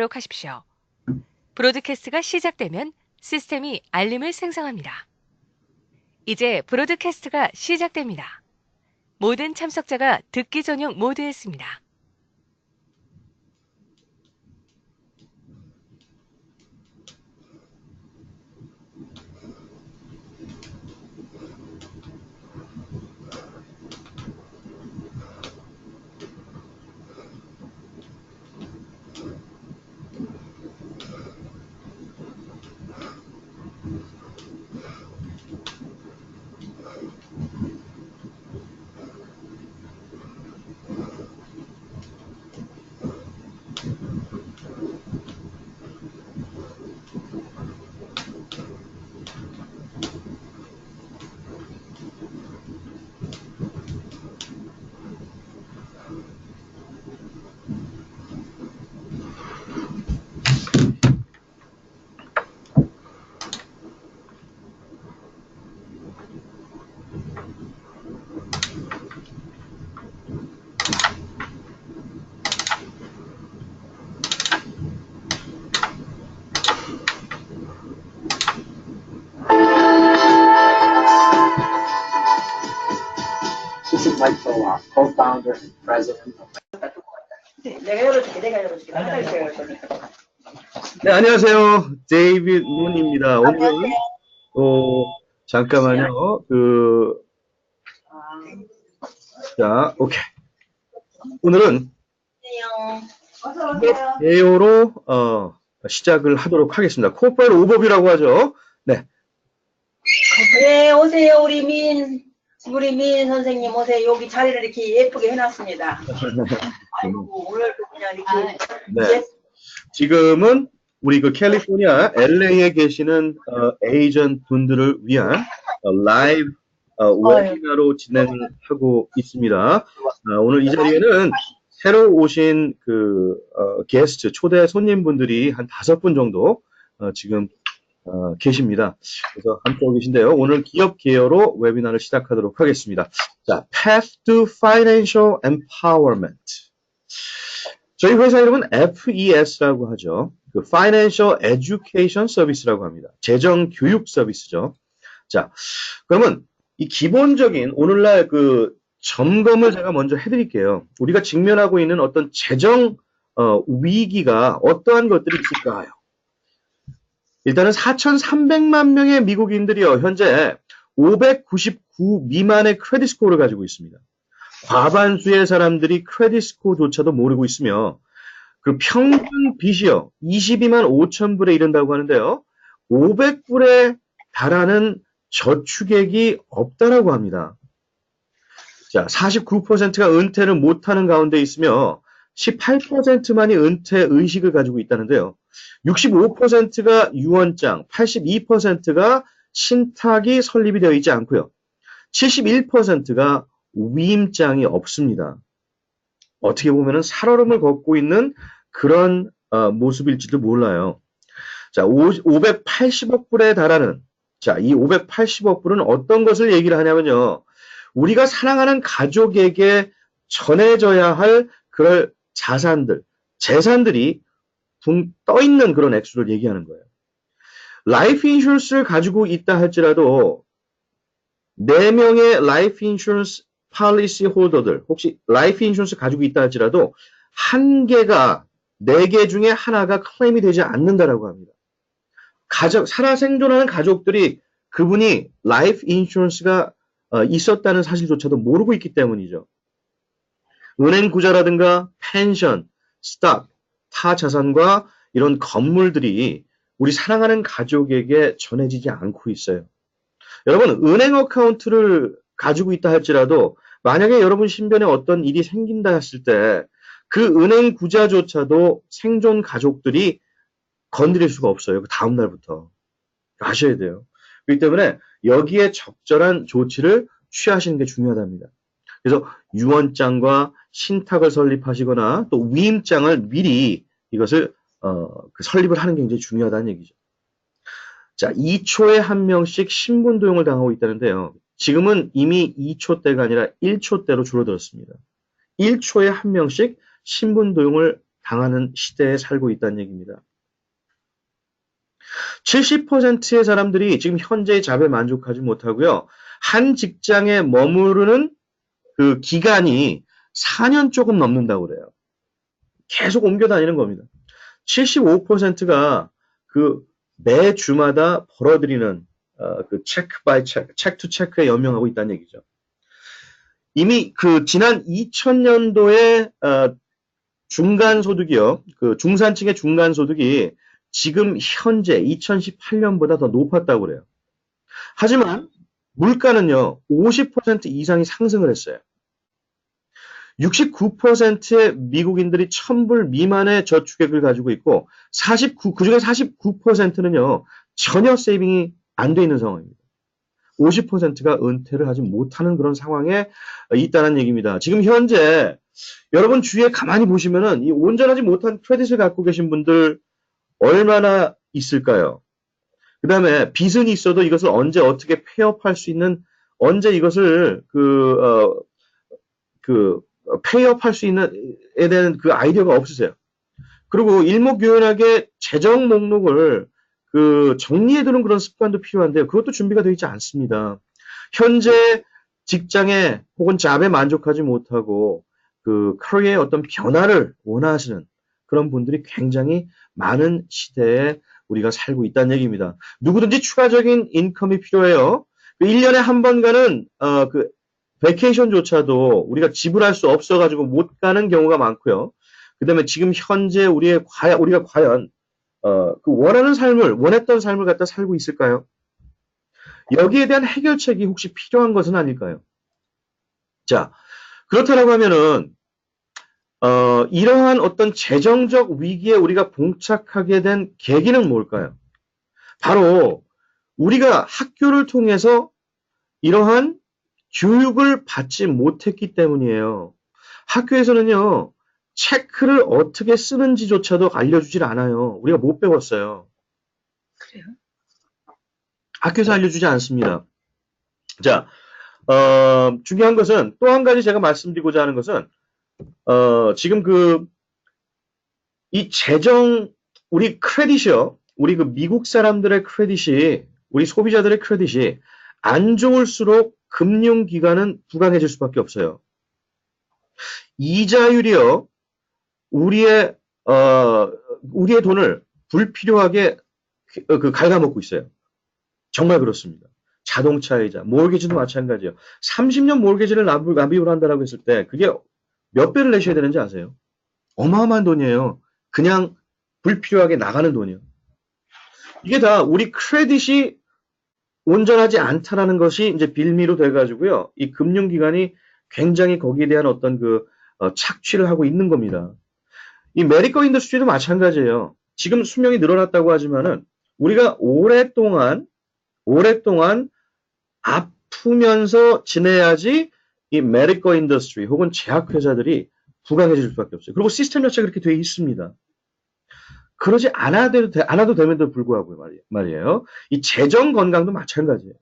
하십시오. 브로드캐스트가 시작되면 시스템이 알림을 생성합니다. 이제 브로드캐스트가 시작됩니다. 모든 참석자가 듣기 전용 모드에 있습니다. This is Mike Bullock, co-founder and president of. 내가 열어줄게. 나가주세요. 네, 안녕하세요. 데이빗 문입니다. 오늘은 잠깐만요. 자, 오케이. 오늘은 개요로 시작을 하도록 하겠습니다. 코파일 오버뷰라고 하죠. 네. 네, 오세요. 우리 민 선생님 오세요. 여기 자리를 이렇게 예쁘게 해놨습니다. 아이고, 오늘도 그냥 이렇게. 네. 지금은 우리 캘리포니아 LA에 계시는 에이전트 분들을 위한 라이브 웨비나로 진행을 하고 있습니다. 오늘 이 자리에는 새로 오신 게스트 초대 손님분들이 한 5분 정도 지금 계십니다. 그래서 함께하고 계신데요. 오늘 기업 계열로 웨비나를 시작하도록 하겠습니다. 자, Path to Financial Empowerment. 저희 회사 이름은 FES라고 하죠. Financial Education Service라고 합니다. 재정 교육 서비스죠. 자, 그러면 이 기본적인 오늘날 점검을 제가 먼저 해드릴게요. 우리가 직면하고 있는 어떤 재정 위기가 어떠한 것들이 있을까요? 일단은 4,300만 명의 미국인들이요, 현재 599 미만의 크레딧 스코어를 가지고 있습니다. 과반수의 사람들이 크레딧 스코어조차도 모르고 있으며, 그 평균 빚이요, 22만 5천 불에 이른다고 하는데요, 500불에 달하는 저축액이 없다라고 합니다. 자, 49%가 은퇴를 못하는 가운데 있으며, 18%만이 은퇴 의식을 가지고 있다는데요. 65%가 유언장, 82%가 신탁이 설립이 되어 있지 않고요. 71%가 위임장이 없습니다. 어떻게 보면 살얼음을 걷고 있는 그런 모습일지도 몰라요. 자, 580억 불에 달하는, 자, 이 580억 불은 어떤 것을 얘기를 하냐면요. 우리가 사랑하는 가족에게 전해져야 할 그런 재산들이 붕 떠있는 그런 액수를 얘기하는 거예요. 라이프 인슈런스를 가지고 있다 할지라도 4명의 라이프 인슈런스 팔리시 홀더들, 혹시 라이프 인슈런스 가지고 있다 할지라도 4개 중에 하나가 클레임이 되지 않는다라고 합니다. 살아 생존하는 가족들이 그분이 라이프 인슈런스가 있었다는 사실조차도 모르고 있기 때문이죠. 은행 구자라든가 펜션, 스탁, 타 자산과 이런 건물들이 우리 사랑하는 가족에게 전해지지 않고 있어요. 여러분, 은행 어카운트를 가지고 있다 할지라도 만약에 여러분 신변에 어떤 일이 생긴다 했을 때 그 은행 구자조차도 생존 가족들이 건드릴 수가 없어요. 그 다음 날부터. 아셔야 돼요. 그렇기 때문에 여기에 적절한 조치를 취하시는 게 중요하답니다. 그래서 유언장과 신탁을 설립하시거나 또 위임장을 미리 이것을 설립을 하는 게 굉장히 중요하다는 얘기죠. 자, 2초에 1명씩 신분 도용을 당하고 있다는데요. 지금은 이미 2초대가 아니라 1초대로 줄어들었습니다. 1초에 1명씩 신분 도용을 당하는 시대에 살고 있다는 얘기입니다. 70%의 사람들이 지금 현재의 잡에 만족하지 못하고요. 한 직장에 머무르는 그 기간이 4년 조금 넘는다고 그래요. 계속 옮겨 다니는 겁니다. 75%가 그 매주마다 벌어들이는 그 체크 바이 체크, 체크 투 체크에 연명하고 있다는 얘기죠. 이미 그 지난 2000년도에 중간 소득이요. 그 중산층의 중간 소득이 지금 현재 2018년보다 더 높았다고 그래요. 하지만 물가는요. 50% 이상이 상승을 했어요. 69%의 미국인들이 1000불 미만의 저축액을 가지고 있고 그중에 49%는요. 전혀 세이빙이 안 돼 있는 상황입니다. 50%가 은퇴를 하지 못하는 그런 상황에 있다는 얘기입니다. 지금 현재 여러분 주위에 가만히 보시면은 이 온전하지 못한 크레딧을 갖고 계신 분들 얼마나 있을까요? 그 다음에 빚은 있어도 이것을 언제 어떻게 페이업할 수 있는, 언제 이것을 페이업할 수 있는 에 대한 그 아이디어가 없으세요. 그리고 일목요연하게 재정 목록을 정리해두는 그런 습관도 필요한데요. 그것도 준비가 되어 있지 않습니다. 현재 직장에 혹은 잡에 만족하지 못하고 그 커리어의 어떤 변화를 원하시는 그런 분들이 굉장히 많은 시대에 우리가 살고 있다는 얘기입니다. 누구든지 추가적인 인컴이 필요해요. 1년에 한 번 가는 베케이션조차도 우리가 지불할 수 없어가지고 못 가는 경우가 많고요. 그 다음에 지금 현재 우리가 과연 원했던 삶을 갖다 살고 있을까요? 여기에 대한 해결책이 혹시 필요한 것은 아닐까요? 자, 그렇다라고 하면은, 이러한 어떤 재정적 위기에 우리가 봉착하게 된 계기는 뭘까요? 바로 우리가 학교를 통해서 이러한 교육을 받지 못했기 때문이에요. 학교에서는요, 체크를 어떻게 쓰는지조차도 알려주질 않아요. 우리가 못 배웠어요. 그래요? 학교에서 알려주지 않습니다. 자, 중요한 것은 또 한 가지 제가 말씀드리고자 하는 것은, 지금 이 우리 크레딧이요. 우리 미국 사람들의 크레딧이, 우리 소비자들의 크레딧이 안 좋을수록 금융기관은 부강해질 수밖에 없어요. 이자율이요. 우리의 돈을 불필요하게 갉아먹고 있어요. 정말 그렇습니다. 자동차이자, 모르게지도 마찬가지예요. 30년 모르게지를 납입을 한다라고 했을 때 그게 몇 배를 내셔야 되는지 아세요? 어마어마한 돈이에요. 그냥 불필요하게 나가는 돈이요. 이게 다 우리 크레딧이 온전하지 않다라는 것이 이제 빌미로 돼가지고요. 이 금융기관이 굉장히 거기에 대한 어떤 착취를 하고 있는 겁니다. 이 메디컬 인더스트리도 마찬가지예요. 지금 수명이 늘어났다고 하지만은 우리가 오랫동안 아프면서 지내야지 이 메디컬 인더스트리 혹은 제약회사들이 부강해질 수밖에 없어요. 그리고 시스템 자체가 그렇게 되어 있습니다. 그러지 않아도 됨에도 불구하고 말이에요. 이 재정 건강도 마찬가지예요.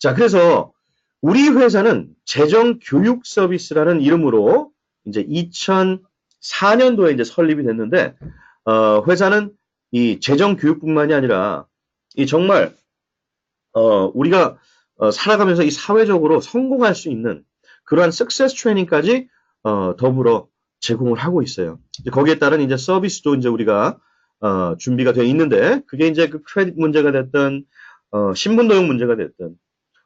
자, 그래서 우리 회사는 재정 교육 서비스라는 이름으로 이제 2004년도에 이제 설립이 됐는데, 회사는 이 재정 교육뿐만이 아니라 이 정말 우리가 살아가면서 이 사회적으로 성공할 수 있는 그러한 석세스 트레이닝까지 더불어 제공을 하고 있어요. 이제 거기에 따른 이제 서비스도 이제 우리가 준비가 되어 있는데, 그게 이제 그 크레딧 문제가 됐든 신분도용 문제가 됐든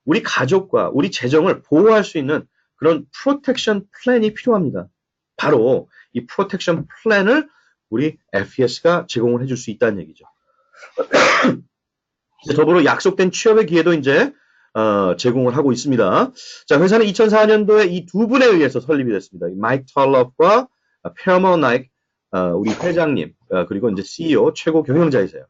우리 가족과 우리 재정을 보호할 수 있는 그런 프로텍션 플랜이 필요합니다. 바로 이 프로텍션 플랜을 우리 FES가 제공을 해줄 수 있다는 얘기죠. 더불어 약속된 취업의 기회도 이제 제공을 하고 있습니다. 자, 회사는 2004년도에 이 두 분에 의해서 설립이 됐습니다. 마이크 털럽과 페어먼 나이크 우리 회장님 그리고 이제 CEO 최고 경영자이세요.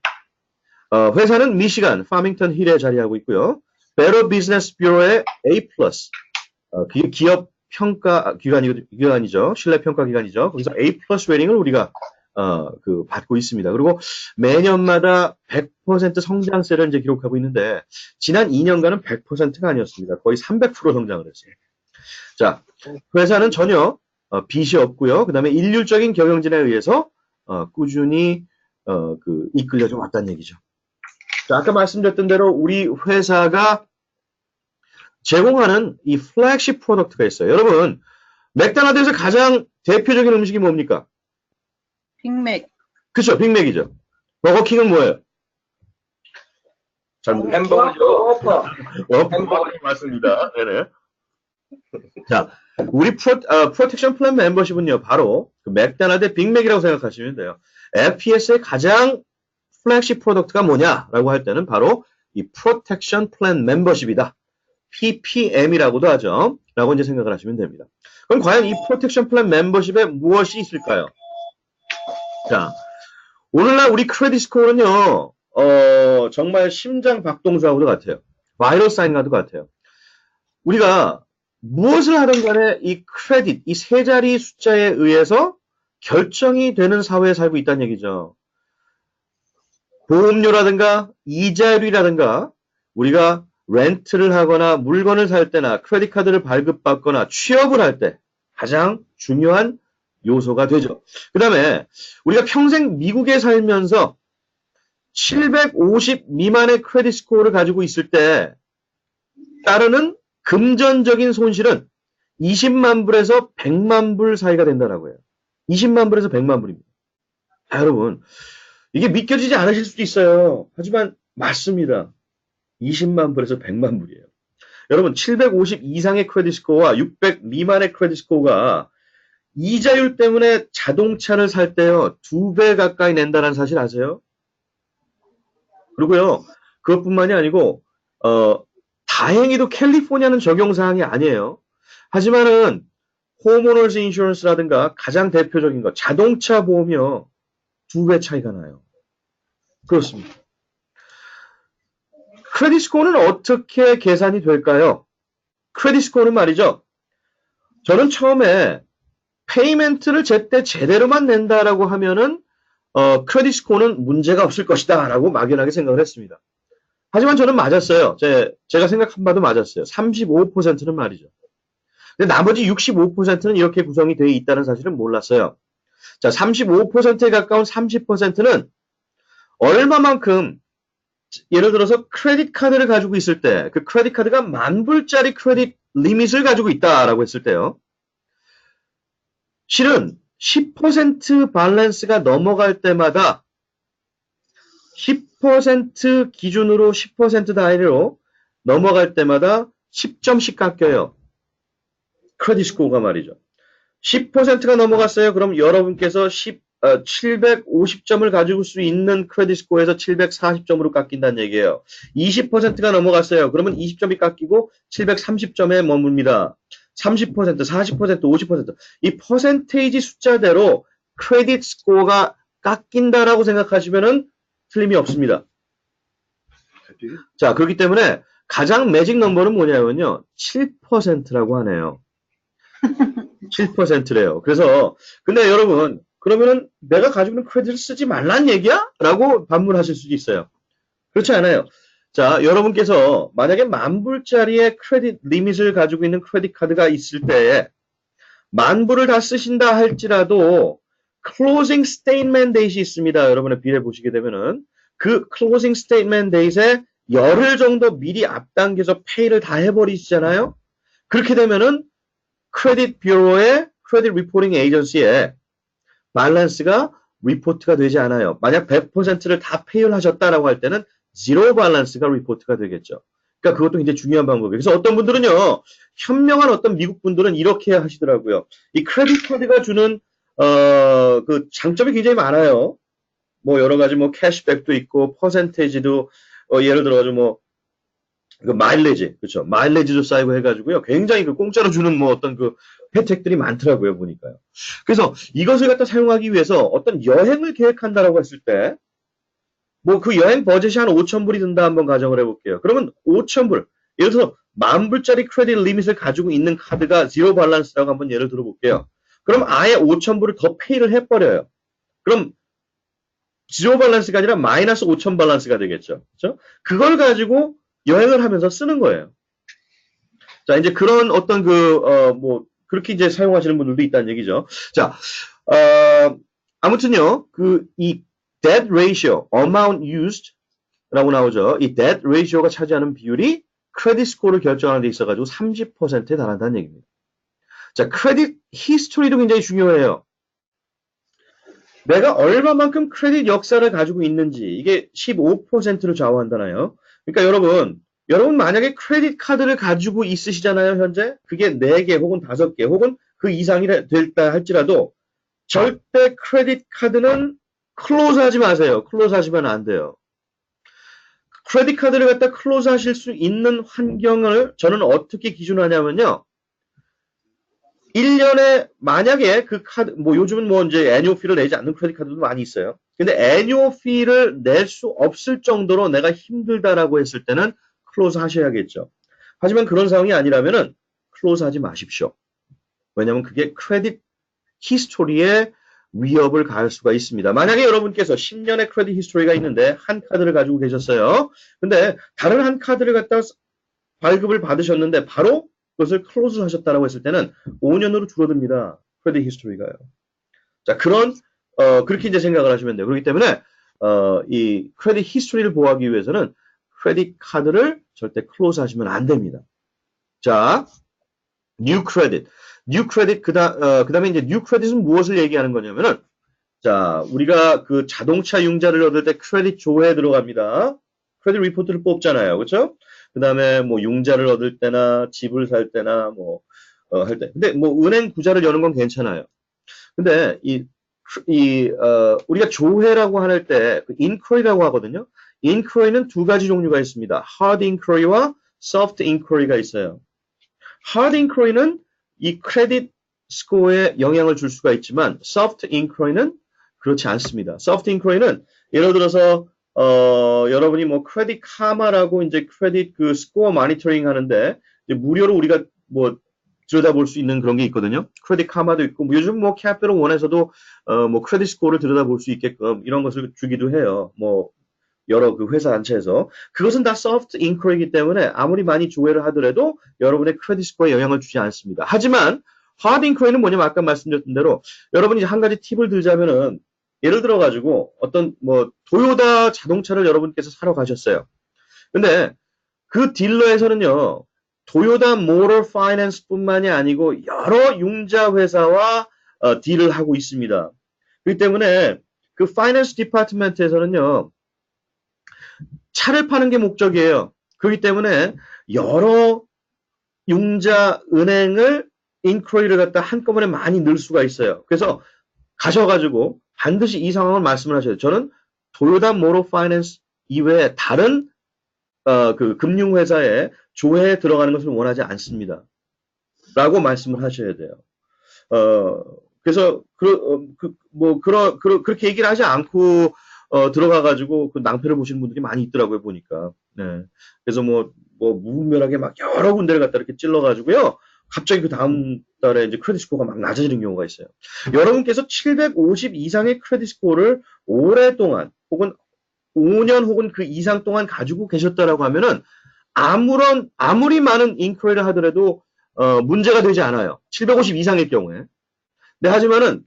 회사는 미시간 파밍턴 힐에 자리하고 있고요. 베러 비즈니스 뷰로의 A+, 기업 평가 기관이죠. 신뢰 평가 기관이죠. 거기서 A+ 레이팅을 우리가 받고 있습니다. 그리고 매년마다 100% 성장세를 이제 기록하고 있는데, 지난 2년간은 100%가 아니었습니다. 거의 300% 성장을 했어요. 자, 회사는 전혀 빚이 없고요. 그 다음에 일률적인 경영진에 의해서 꾸준히 이끌려져 왔다는 얘기죠. 자, 아까 말씀드렸던 대로 우리 회사가 제공하는 이 플래그십 프로덕트가 있어요. 여러분, 맥도날드에서 가장 대표적인 음식이 뭡니까? 빅맥. 그쵸, 빅맥이죠. 버거킹은 뭐예요? 햄버거죠. 햄버거 맞습니다. 네네. 자, 우리 프로텍션 플랜 멤버십은요, 바로 그 맥도날드의 빅맥이라고 생각하시면 돼요. FPS의 가장 플래그십 프로덕트가 뭐냐라고 할 때는 바로 이 프로텍션 플랜 멤버십이다. PPM이라고도 하죠. 라고 이제 생각을 하시면 됩니다. 그럼 과연 이 프로텍션 플랜 멤버십에 무엇이 있을까요? 자, 오늘날 우리 크레딧 스코어는요, 정말 심장 박동수하고도 같아요. 바이럴 사인과도 같아요. 우리가 무엇을 하든 간에 이 크레딧, 이 세 자리 숫자에 의해서 결정이 되는 사회에 살고 있다는 얘기죠. 보험료라든가 이자율이라든가 우리가 렌트를 하거나 물건을 살 때나 크레딧 카드를 발급받거나 취업을 할 때 가장 중요한 요소가 되죠. 그 다음에 우리가 평생 미국에 살면서 750 미만의 크레딧 스코어를 가지고 있을 때 따르는 금전적인 손실은 20만 불에서 100만 불 사이가 된다라고 해요. 20만 불에서 100만 불입니다. 자, 여러분, 이게 믿겨지지 않으실 수도 있어요. 하지만 맞습니다. 20만 불에서 100만 불이에요. 여러분, 750 이상의 크레딧 스코어와 600 미만의 크레딧 스코어가 이자율 때문에 자동차를 살 때요, 2배 가까이 낸다는 사실 아세요? 그리고요, 그것뿐만이 아니고, 다행히도 캘리포니아는 적용사항이 아니에요. 하지만은, 홈오너스 인슈런스라든가 가장 대표적인 거, 자동차 보험이요, 2배 차이가 나요. 그렇습니다. 크레딧 스코어는 어떻게 계산이 될까요? 크레딧 스코어는 말이죠. 저는 처음에 페이멘트를 제때 제대로만 낸다라고 하면은 크레딧 스코어는 문제가 없을 것이다 라고 막연하게 생각을 했습니다. 하지만 저는 맞았어요. 제가 생각한 바도 맞았어요. 35%는 말이죠. 근데 나머지 65%는 이렇게 구성이 되어 있다는 사실은 몰랐어요. 자, 35%에 가까운 30%는 얼마만큼 예를 들어서 크레딧 카드를 가지고 있을 때 그 크레딧 카드가 10,000불짜리 크레딧 리밋을 가지고 있다라고 했을 때요. 실은 10% 밸런스가 넘어갈 때마다 10% 기준으로 10% 단위로 넘어갈 때마다 10점씩 깎여요. 크레딧 스코어가 말이죠. 10%가 넘어갔어요. 그럼 여러분께서 750점을 가지고 수 있는 크레딧 스코어에서 740점으로 깎인다는 얘기예요. 20%가 넘어갔어요. 그러면 20점이 깎이고 730점에 머뭅니다. 30%, 40%, 50%. 이 퍼센테이지 숫자대로 크레딧 스코어가 깎인다라고 생각하시면은 틀림이 없습니다. 자, 그렇기 때문에 가장 매직 넘버는 뭐냐면요. 7%라고 하네요. 7%래요. 그래서 근데 여러분 그러면은 내가 가지고 있는 크레딧을 쓰지 말란 얘기야? 라고 반문하실 수도 있어요. 그렇지 않아요. 자, 여러분께서 만약에 10,000불짜리의 크레딧 리밋을 가지고 있는 크레딧 카드가 있을 때에 10,000불을 다 쓰신다 할지라도 closing statement date이 있습니다. 여러분의 빌에 보시게 되면은 그 closing statement date에 열흘 정도 미리 앞당겨서 페이를 다 해버리시잖아요. 그렇게 되면은 크레딧 뷰로의 크레딧 리포팅 에이전시에 밸런스가 리포트가 되지 않아요. 만약 100%를 다 페이를 하셨다라고 할 때는 제로 밸런스가 리포트가 되겠죠. 그러니까 그것도 굉장히 중요한 방법이에요. 그래서 어떤 분들은요, 현명한 어떤 미국 분들은 이렇게 하시더라고요. 이 크레딧 카드가 주는 그 장점이 굉장히 많아요. 뭐 여러 가지 뭐 캐시백도 있고 퍼센테이지도 예를 들어가지고 뭐 그 마일리지, 그렇죠. 마일리지도 쌓이고 해가지고요. 굉장히 그 공짜로 주는 뭐 어떤 그 혜택들이 많더라고요, 보니까요. 그래서 이것을 갖다 사용하기 위해서 어떤 여행을 계획한다라고 했을 때, 뭐 그 여행 버젯이 한 5,000불이 든다 한번 가정을 해볼게요. 그러면 5,000불, 예를 들어서 10,000불짜리 크레딧 리밋을 가지고 있는 카드가 제로 밸런스라고 한번 예를 들어볼게요. 그럼 아예 5,000불을 더 페이를 해버려요. 그럼 제로 밸런스가 아니라 마이너스 5,000 밸런스가 되겠죠. 그렇죠? 그걸 가지고 여행을 하면서 쓰는 거예요. 자, 이제 그런 어떤 뭐 그렇게 이제 사용하시는 분들도 있다는 얘기죠. 자, 아무튼요, 이 debt ratio, amount used 라고 나오죠. 이 debt ratio가 차지하는 비율이 크레딧 스코어를 결정하는 데 있어가지고 30%에 달한다는 얘기입니다. 자, 크레딧 히스토리도 굉장히 중요해요. 내가 얼마만큼 크레딧 역사를 가지고 있는지, 이게 15%를 좌우한다나요? 그러니까 여러분 만약에 크레딧 카드를 가지고 있으시잖아요, 현재? 그게 4개 혹은 5개 혹은 그 이상이 될다 할지라도 절대 크레딧 카드는 클로즈 하지 마세요. 클로즈 하시면 안 돼요. 크레딧 카드를 갖다 클로즈 하실 수 있는 환경을 저는 어떻게 기준하냐면요. 1년에 만약에 그 카드, 요즘은 이제 애뉴얼 피를 내지 않는 크레딧 카드도 많이 있어요. 근데 애뉴얼 피를 낼 수 없을 정도로 내가 힘들다라고 했을 때는 클로즈 하셔야겠죠. 하지만 그런 상황이 아니라면은 클로즈 하지 마십시오. 왜냐면 그게 크레딧 히스토리에 위협을 가할 수가 있습니다. 만약에 여러분께서 10년의 크레딧 히스토리가 있는데 한 카드를 가지고 계셨어요. 근데 다른 한 카드를 갖다 발급을 받으셨는데 바로 그것을 클로즈 하셨다라고 했을 때는 5년으로 줄어듭니다. 크레딧 히스토리가요. 자, 그렇게 이제 생각을 하시면 돼요. 그렇기 때문에, 이 크레딧 히스토리를 보호하기 위해서는 크레딧 카드를 절대 클로즈 하시면 안 됩니다. 자, 뉴 크레딧. 그 다음에 이제 뉴 크레딧은 무엇을 얘기하는 거냐면은, 자, 우리가 그 자동차 융자를 얻을 때 크레딧 조회에 들어갑니다. 크레딧 리포트를 뽑잖아요. 그렇죠? 그 다음에 융자를 얻을 때나 집을 살 때나 할 때. 근데 은행 구자를 여는 건 괜찮아요. 근데 우리가 조회라고 할 때 inquiry라고 하거든요. inquiry는 두 가지 종류가 있습니다. hard inquiry와 soft inquiry가 있어요. hard inquiry는 이 크레딧 스코어에 영향을 줄 수가 있지만 soft inquiry는 그렇지 않습니다. soft inquiry는 예를 들어서 여러분이 크레딧 카마라고 이제 크레딧 그 스코어 모니터링 하는데 이제 무료로 우리가 들여다볼 수 있는 그런 게 있거든요. 크레딧 카마도 있고 요즘 캐피털 원에서도 크레딧 스코어를 들여다볼 수 있게끔 이런 것을 주기도 해요. 여러 그 회사 단체에서 그것은 다 soft inquiry이기 때문에 아무리 많이 조회를 하더라도 여러분의 크레딧 스코어에 영향을 주지 않습니다. 하지만 hard inquiry는 뭐냐면 아까 말씀드렸던 대로 여러분이 한 가지 팁을 들자면은 예를 들어 가지고 어떤 도요타 자동차를 여러분께서 사러 가셨어요. 근데 그 딜러에서는요. 도요타 모터 파이낸스뿐만이 아니고 여러 융자 회사와 딜을 하고 있습니다. 그렇기 때문에 그 파이낸스 디파트먼트에서는요. 차를 파는 게 목적이에요. 그렇기 때문에 여러 융자 은행을 인크로이를 갖다 한꺼번에 많이 넣을 수가 있어요. 그래서 가셔가지고 반드시 이 상황을 말씀을 하셔야 돼요. 저는 도요타 모터 파이낸스 이외에 다른 그 금융회사에 조회에 들어가는 것을 원하지 않습니다. 라고 말씀을 하셔야 돼요. 그래서 그렇게 얘기를 하지 않고 들어가가지고 그 낭패를 보시는 분들이 많이 있더라고요, 보니까. 네. 그래서 무분별하게 막 여러 군데를 갖다 이렇게 찔러가지고요. 갑자기 그 다음 달에 이제 크레딧 스코어가 막 낮아지는 경우가 있어요. 여러분께서 750 이상의 크레딧 스코어를 오랫동안 혹은 5년 혹은 그 이상 동안 가지고 계셨다라고 하면은 아무리 많은 인크로이를 하더라도 문제가 되지 않아요. 750 이상일 경우에. 네, 하지만은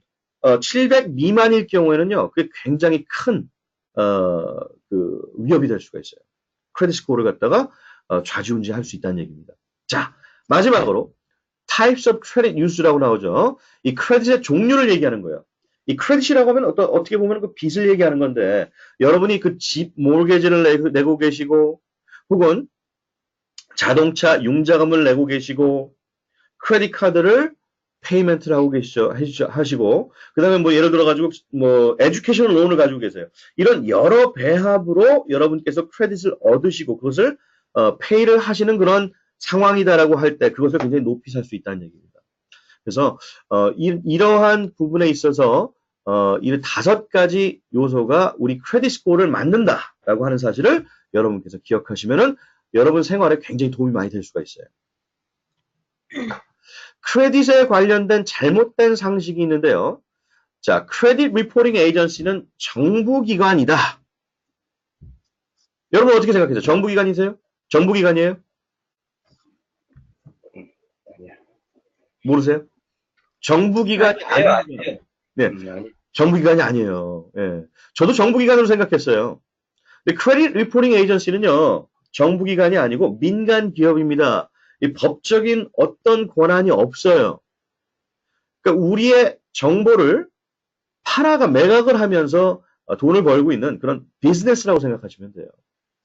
700 미만일 경우에는요. 그게 굉장히 큰 그 위협이 될 수가 있어요. 크레딧 스코어를 갖다가 좌지우지할 수 있다는 얘기입니다. 자, 마지막으로 types of credit use라고 나오죠. 이 크레딧의 종류를 얘기하는 거예요. 이 크레딧이라고 하면 어떻게 보면 그 빚을 얘기하는 건데 여러분이 그 집 모르게지를 내고 계시고 혹은 자동차 융자금을 내고 계시고 크레딧 카드를 페이먼트를 하고 하시고 그다음에 예를 들어 가지고 에듀케이션 론을 가지고 계세요. 이런 여러 배합으로 여러분께서 크레딧을 얻으시고 그것을 페이를 하시는 그런 상황이다라고 할 때 그것을 굉장히 높이 살 수 있다는 얘기입니다. 그래서 이러한 부분에 있어서 이 5가지 요소가 우리 크레딧 스코어를 만든다라고 하는 사실을 여러분께서 기억하시면은 여러분 생활에 굉장히 도움이 많이 될 수가 있어요. 크레딧에 관련된 잘못된 상식이 있는데요. 자, 크레딧 리포팅 에이전시는 정부기관이다. 여러분 어떻게 생각하세요? 정부기관이세요? 정부기관이에요? 모르세요? 정부기관이 아니에요. 네, 정부기관이 아니에요. 예. 저도 정부기관으로 생각했어요. 근데 크레딧 리포팅 에이전시는요, 정부기관이 아니고 민간 기업입니다. 이 법적인 어떤 권한이 없어요. 그러니까 우리의 정보를 매각을 하면서 돈을 벌고 있는 그런 비즈니스라고 생각하시면 돼요.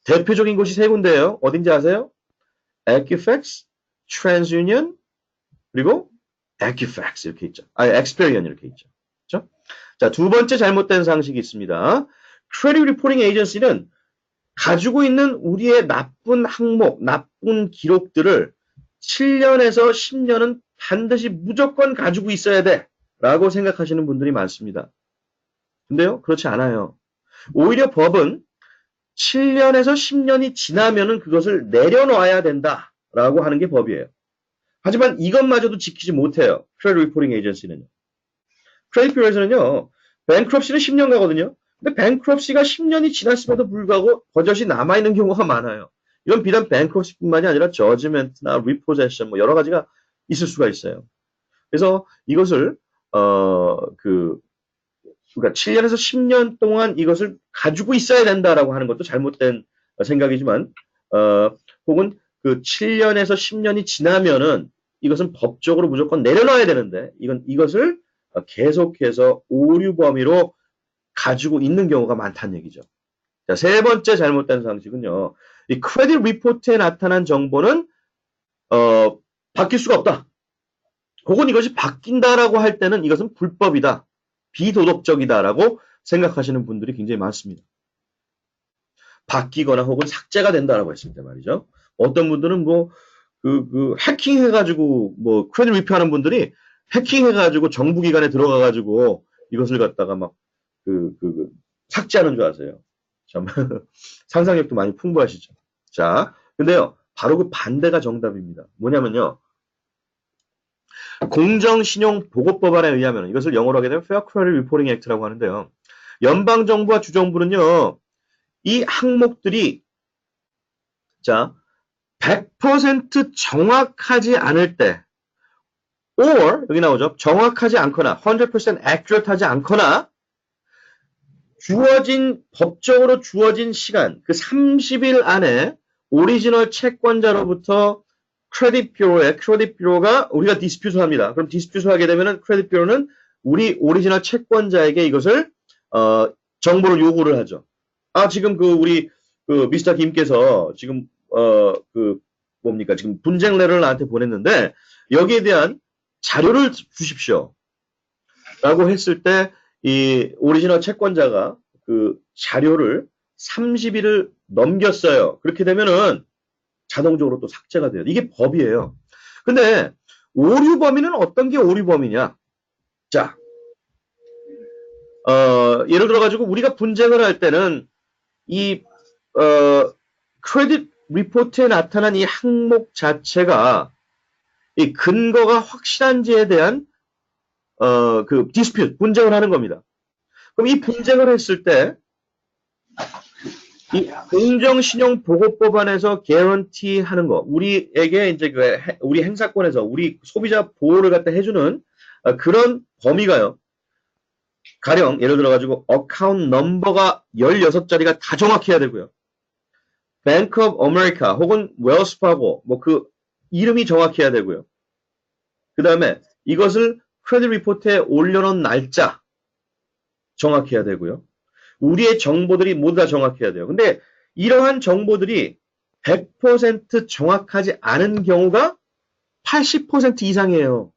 대표적인 곳이 세 군데예요. 어딘지 아세요? Equifax, TransUnion, 그리고 Equifax 이렇게 있죠. Experian 이렇게 있죠. 그렇죠? 자, 두 번째 잘못된 상식이 있습니다. Credit Reporting Agency는 가지고 있는 우리의 나쁜 항목, 나쁜 기록들을 7년에서 10년은 반드시 무조건 가지고 있어야 돼 라고 생각하시는 분들이 많습니다. 근데요, 그렇지 않아요. 오히려 법은 7년에서 10년이 지나면은 그것을 내려놔야 된다라고 하는 게 법이에요. 하지만 이것마저도 지키지 못해요. Credit Reporting Agency는요. Credit Bureau에서는요, bankruptcy는 10년 가거든요. 근데 bankruptcy가 10년이 지났음에도 불구하고 버젓이 남아있는 경우가 많아요. 이건 비단 bankruptcy뿐만이 아니라 judgment나 repossession 뭐 여러 가지가 있을 수가 있어요. 그래서 이것을 그러니까 7년에서 10년 동안 이것을 가지고 있어야 된다라고 하는 것도 잘못된 생각이지만, 혹은 그 7년에서 10년이 지나면은 이것은 법적으로 무조건 내려놔야 되는데, 이것을 계속해서 오류 범위로 가지고 있는 경우가 많다는 얘기죠. 자, 세 번째 잘못된 상식은요, 이 크레딧 리포트에 나타난 정보는, 바뀔 수가 없다. 혹은 이것이 바뀐다라고 할 때는 이것은 불법이다. 비도덕적이다라고 생각하시는 분들이 굉장히 많습니다. 바뀌거나 혹은 삭제가 된다라고 했을 때 말이죠. 어떤 분들은 해킹해가지고, 크레딧 리포트 하는 분들이 해킹해가지고 정부기관에 들어가가지고 이것을 갖다가 삭제하는 줄 아세요. 참, 상상력도 많이 풍부하시죠. 자, 근데요, 바로 그 반대가 정답입니다. 뭐냐면요. 공정신용보고법안에 의하면 이것을 영어로 하게 되면 Fair Credit Reporting Act라고 하는데요. 연방정부와 주정부는요. 이 항목들이 100% 정확하지 않을 때 or 여기 나오죠. 정확하지 않거나 100% accurate하지 않거나 법적으로 주어진 시간 그 30일 안에 오리지널 채권자로부터 크레딧 뷰로가 우리가 디스퓨트를 합니다. 그럼 디스퓨트를 하게 되면은 크레딧 뷰로는 우리 오리지널 채권자에게 이것을 정보를 요구를 하죠. 지금 우리 미스터 김께서 지금 지금 분쟁 레터를 나한테 보냈는데 여기에 대한 자료를 주십시오. 라고 했을 때 이 오리지널 채권자가 그 자료를 30일을 넘겼어요. 그렇게 되면은 자동적으로 또 삭제가 돼요. 이게 법이에요. 근데 오류 범위는 어떤 게 오류 범위냐? 자, 예를 들어가지고 우리가 분쟁을 할 때는 이 크레딧 리포트에 나타난 이 항목 자체가 이 근거가 확실한지에 대한 분쟁을 하는 겁니다. 그럼 이 분쟁을 했을 때 이 공정신용보고법안에서 개런티 하는 거, 우리에게 이제 우리 행사권에서 우리 소비자 보호를 갖다 해주는 그런 범위가요. 가령 예를 들어가지고 어카운트 넘버가 16자리가 다 정확해야 되고요. Bank of America 혹은 웰스파고 그 이름이 정확해야 되고요. 그 다음에 이것을 크레딧 리포트에 올려놓은 날짜 정확해야 되고요. 우리의 정보들이 모두 다 정확해야 돼요. 근데 이러한 정보들이 100% 정확하지 않은 경우가 80% 이상이에요.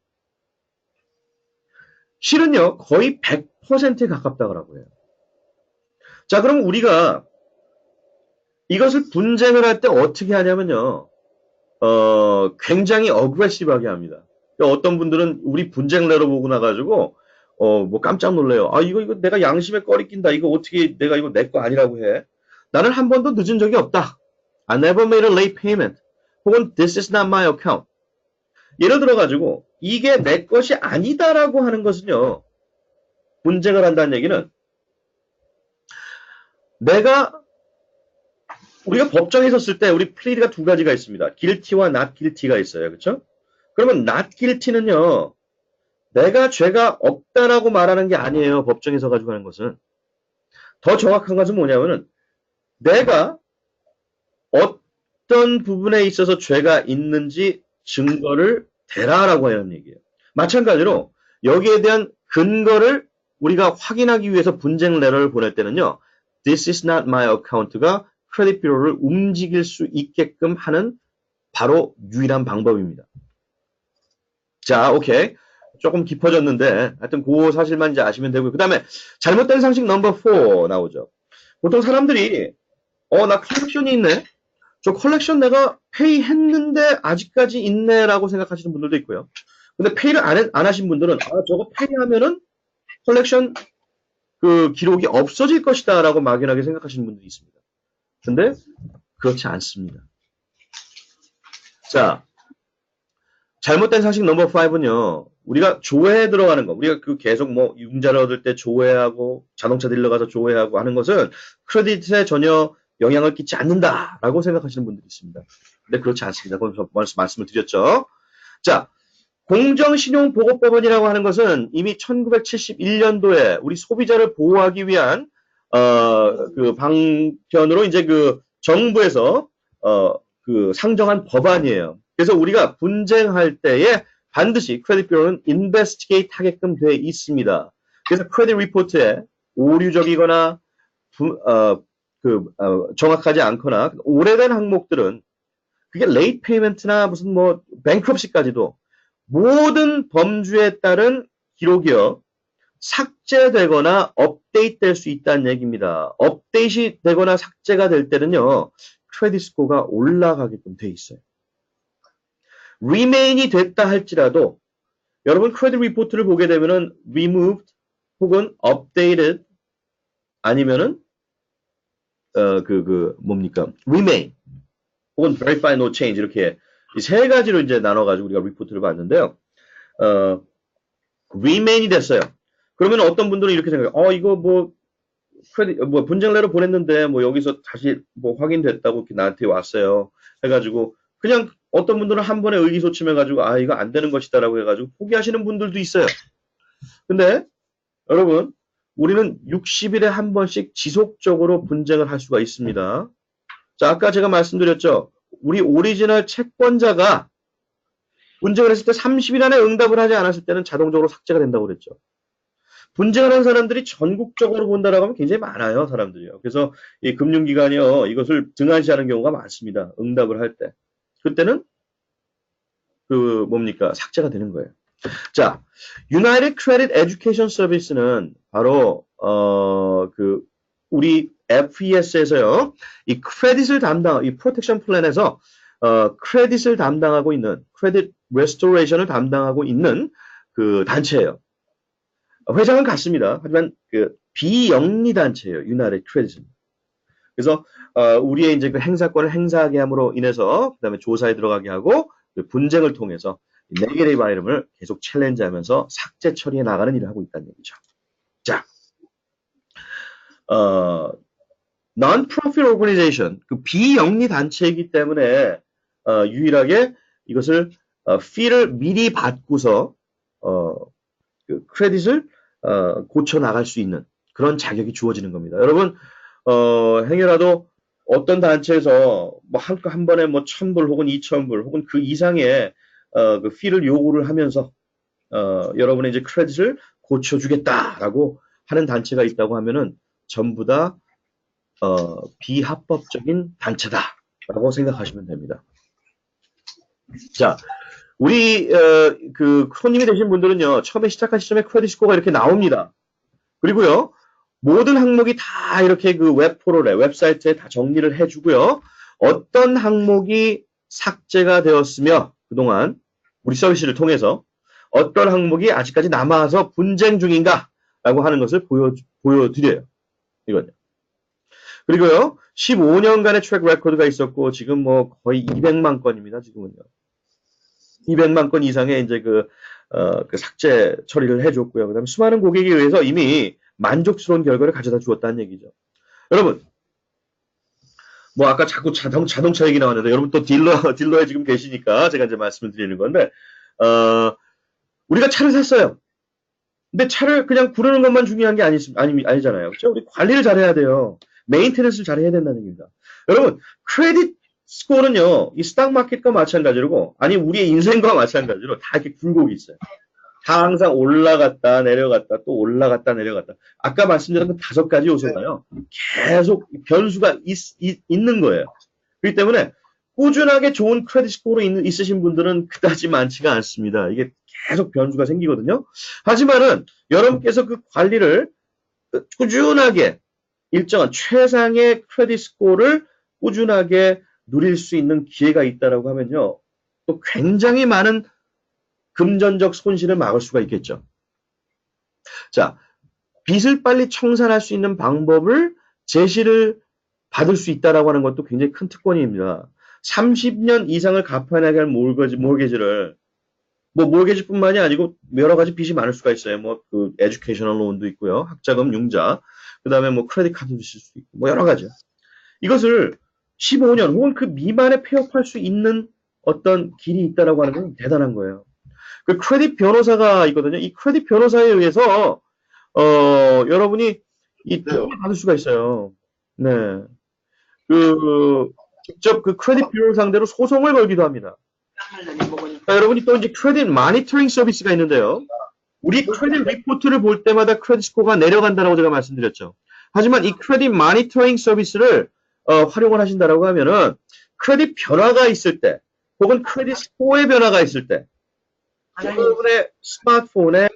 실은요, 거의 100%에 가깝다고 해요. 자, 그럼 우리가 이것을 분쟁을 할 때 어떻게 하냐면요, 굉장히 어그레시브하게 합니다. 어떤 분들은 우리 분쟁 레터 보고 나가지고, 깜짝 놀래요. 이거 내가 양심에 꺼리 낀다. 이거 어떻게 내가 이거 내 거 아니라고 해. 나는 한 번도 늦은 적이 없다. I never made a late payment. 혹은 this is not my account. 예를 들어가지고, 이게 내 것이 아니다라고 하는 것은요, 분쟁을 한다는 얘기는, 우리가 법정에 섰을 때 우리 플리드가 두 가지가 있습니다. guilty와 not guilty가 있어요. 그렇죠? 그러면 not guilty는요. 내가 죄가 없다라고 말하는 게 아니에요. 법정에서 가지고 하는 것은. 더 정확한 것은 뭐냐면은 내가 어떤 부분에 있어서 죄가 있는지 증거를 대라라고 하는 얘기예요. 마찬가지로 여기에 대한 근거를 우리가 확인하기 위해서 분쟁 레터를 보낼 때는요. This is not my account가 크레딧 뷰로를 움직일 수 있게끔 하는 바로 유일한 방법입니다. 자, 오케이. 조금 깊어졌는데 하여튼 그 사실만 이제 아시면 되고요. 그 다음에 잘못된 상식 넘버 4 나오죠. 보통 사람들이 나 컬렉션이 있네. 저 컬렉션 내가 페이 했는데 아직까지 있네 라고 생각하시는 분들도 있고요. 근데 페이를 안 하신 분들은 저거 페이하면은 컬렉션 그 기록이 없어질 것이다 라고 막연하게 생각하시는 분들이 있습니다. 근데 그렇지 않습니다. 자, 잘못된 상식 넘버 5는요. 우리가 조회에 들어가는 거. 우리가 그 계속 뭐 융자를 얻을 때 조회하고 자동차 딜러 가서 조회하고 하는 것은 크레딧에 전혀 영향을 끼치지 않는다라고 생각하시는 분들이 있습니다. 근데 그렇지 않습니다. 그럼 말씀을 드렸죠. 자, 공정신용보고법원이라고 하는 것은 이미 1971년도에 우리 소비자를 보호하기 위한 그 방편으로 이제 그 정부에서 그 상정한 법안이에요. 그래서 우리가 분쟁할 때에 반드시 크레딧 뷰로는 인베스티게이트 하게끔 돼 있습니다. 그래서 크레딧 리포트에 오류적이거나 정확하지 않거나 오래된 항목들은 그게 레이트 페이먼트나 무슨 뭐 뱅크럽시까지도 모든 범주에 따른 기록이요. 삭제되거나 업데이트될 수 있다는 얘기입니다. 업데이트 되거나 삭제가 될 때는요. 크레딧 스코어가 올라가게끔 돼 있어요. remain이 됐다 할지라도 여러분 크레딧 리포트를 보게 되면은 removed 혹은 updated 아니면은 뭡니까? remain 혹은 verify no change 이렇게 이 세 가지로 이제 나눠가지고 우리가 리포트를 봤는데요. remain이 됐어요. 그러면 어떤 분들은 이렇게 생각해요. 이거 뭐 분쟁내로 보냈는데 뭐 여기서 다시 뭐 확인됐다고 이렇게 나한테 왔어요. 해가지고 그냥 어떤 분들은 한 번에 의기소침해가지고 이거 안 되는 것이다라고 해가지고 포기하시는 분들도 있어요. 근데 여러분 우리는 60일에 한 번씩 지속적으로 분쟁을 할 수가 있습니다. 자, 아까 제가 말씀드렸죠. 우리 오리지널 채권자가 분쟁을 했을 때 30일 안에 응답을 하지 않았을 때는 자동적으로 삭제가 된다고 그랬죠. 분쟁을 한 사람들이 전국적으로 본다라고 하면 굉장히 많아요, 사람들이요. 그래서 이 금융기관이요, 이것을 등한시하는 경우가 많습니다. 응답을 할 때. 그때는 삭제가 되는 거예요. 자, United Credit Education Service는 바로 우리 FES에서요, 이 크레딧을 이 프로텍션 플랜에서 크레딧을 담당하고 있는 크레딧 레스토레이션을 담당하고 있는 그 단체예요. 회장은 같습니다. 하지만 그 비영리 단체예요. United Credit은. 그래서 우리의 이제 그 행사권을 행사하게 함으로 인해서 그다음에 조사에 들어가게 하고 그 분쟁을 통해서 네게티브 아이템을 계속 챌린지하면서 삭제 처리해 나가는 일을 하고 있다는 얘기죠. 자, Non-profit organization, 그 비영리 단체이기 때문에 유일하게 이것을 fee를 미리 받고서 그 크레딧을 고쳐 나갈 수 있는 그런 자격이 주어지는 겁니다. 여러분 행여라도 어떤 단체에서 뭐 한 번에 뭐 1,000불 혹은 2,000불 혹은 그 이상의 그 fee를 요구를 하면서 여러분의 이제 크레딧을 고쳐주겠다라고 하는 단체가 있다고 하면은 전부 다 비합법적인 단체다라고 생각하시면 됩니다. 자, 우리 그 손님이 되신 분들은요, 처음에 시작한 시점에 크레딧 스코어가 이렇게 나옵니다. 그리고요, 모든 항목이 다 이렇게 그 웹포럴에 웹사이트에 다 정리를 해주고요, 어떤 항목이 삭제가 되었으며 그동안 우리 서비스를 통해서 어떤 항목이 아직까지 남아서 분쟁 중인가라고 하는 것을 보여드려요. 이거요. 그리고요, 15년간의 트랙 레코드가 있었고 지금 뭐 거의 200만 건입니다. 지금은요. 200만 건 이상의 이제 그 삭제 처리를 해줬고요. 그 다음에 수많은 고객에 의해서 이미 만족스러운 결과를 가져다 주었다는 얘기죠. 여러분, 뭐 아까 자꾸 자동차 얘기 나왔는데 여러분 또 딜러에 지금 계시니까 제가 이제 말씀을 드리는 건데 우리가 차를 샀어요. 근데 차를 그냥 구르는 것만 중요한 게 아니잖아요. 그렇죠? 우리 관리를 잘해야 돼요. 메인테넌스를 잘해야 된다는 얘기입니다. 여러분, 크레딧 스코어는요, 이 스탁 마켓과 마찬가지로, 아니, 우리의 인생과 마찬가지로 다 이렇게 굴곡이 있어요. 다 항상 올라갔다 내려갔다 또 올라갔다 내려갔다. 아까 말씀드린 그 5가지 요소가요. 계속 변수가 있는 거예요. 그렇기 때문에 꾸준하게 좋은 크레딧 스코어로 있으신 분들은 그다지 많지가 않습니다. 이게 계속 변수가 생기거든요. 하지만은 여러분께서 그 관리를 꾸준하게 일정한 최상의 크레딧 스코어를 꾸준하게 누릴 수 있는 기회가 있다라고 하면요. 또 굉장히 많은 금전적 손실을 막을 수가 있겠죠. 자, 빚을 빨리 청산할 수 있는 방법을 제시를 받을 수 있다라고 하는 것도 굉장히 큰 특권입니다. 30년 이상을 갚아나갈 모르게지를 뭐 모르게지뿐만이 아니고 여러 가지 빚이 많을 수가 있어요. 뭐 그 에듀케이셔널 론도 있고요. 학자금, 융자, 그다음에 뭐 크레딧 카드도 있을 수도 있고 뭐 여러 가지요. 이것을 15년 혹은 그 미만에 폐업할 수 있는 어떤 길이 있다라고 하는 건 대단한 거예요. 그 크레딧 변호사가 있거든요. 이 크레딧 변호사에 의해서 여러분이 이 도움을 받을 수가 있어요. 네. 직접 그 크레딧 비로를 상대로 소송을 걸기도 합니다. 자, 여러분이 또 이제 크레딧 마니터링 서비스가 있는데요. 우리 크레딧 리포트를 볼 때마다 크레딧 스코어가 내려간다라고 제가 말씀드렸죠. 하지만 이 크레딧 마니터링 서비스를 활용을 하신다라고 하면은 크레딧 변화가 있을 때 혹은 크레딧 스코어의 변화가 있을 때 여러분의 스마트폰에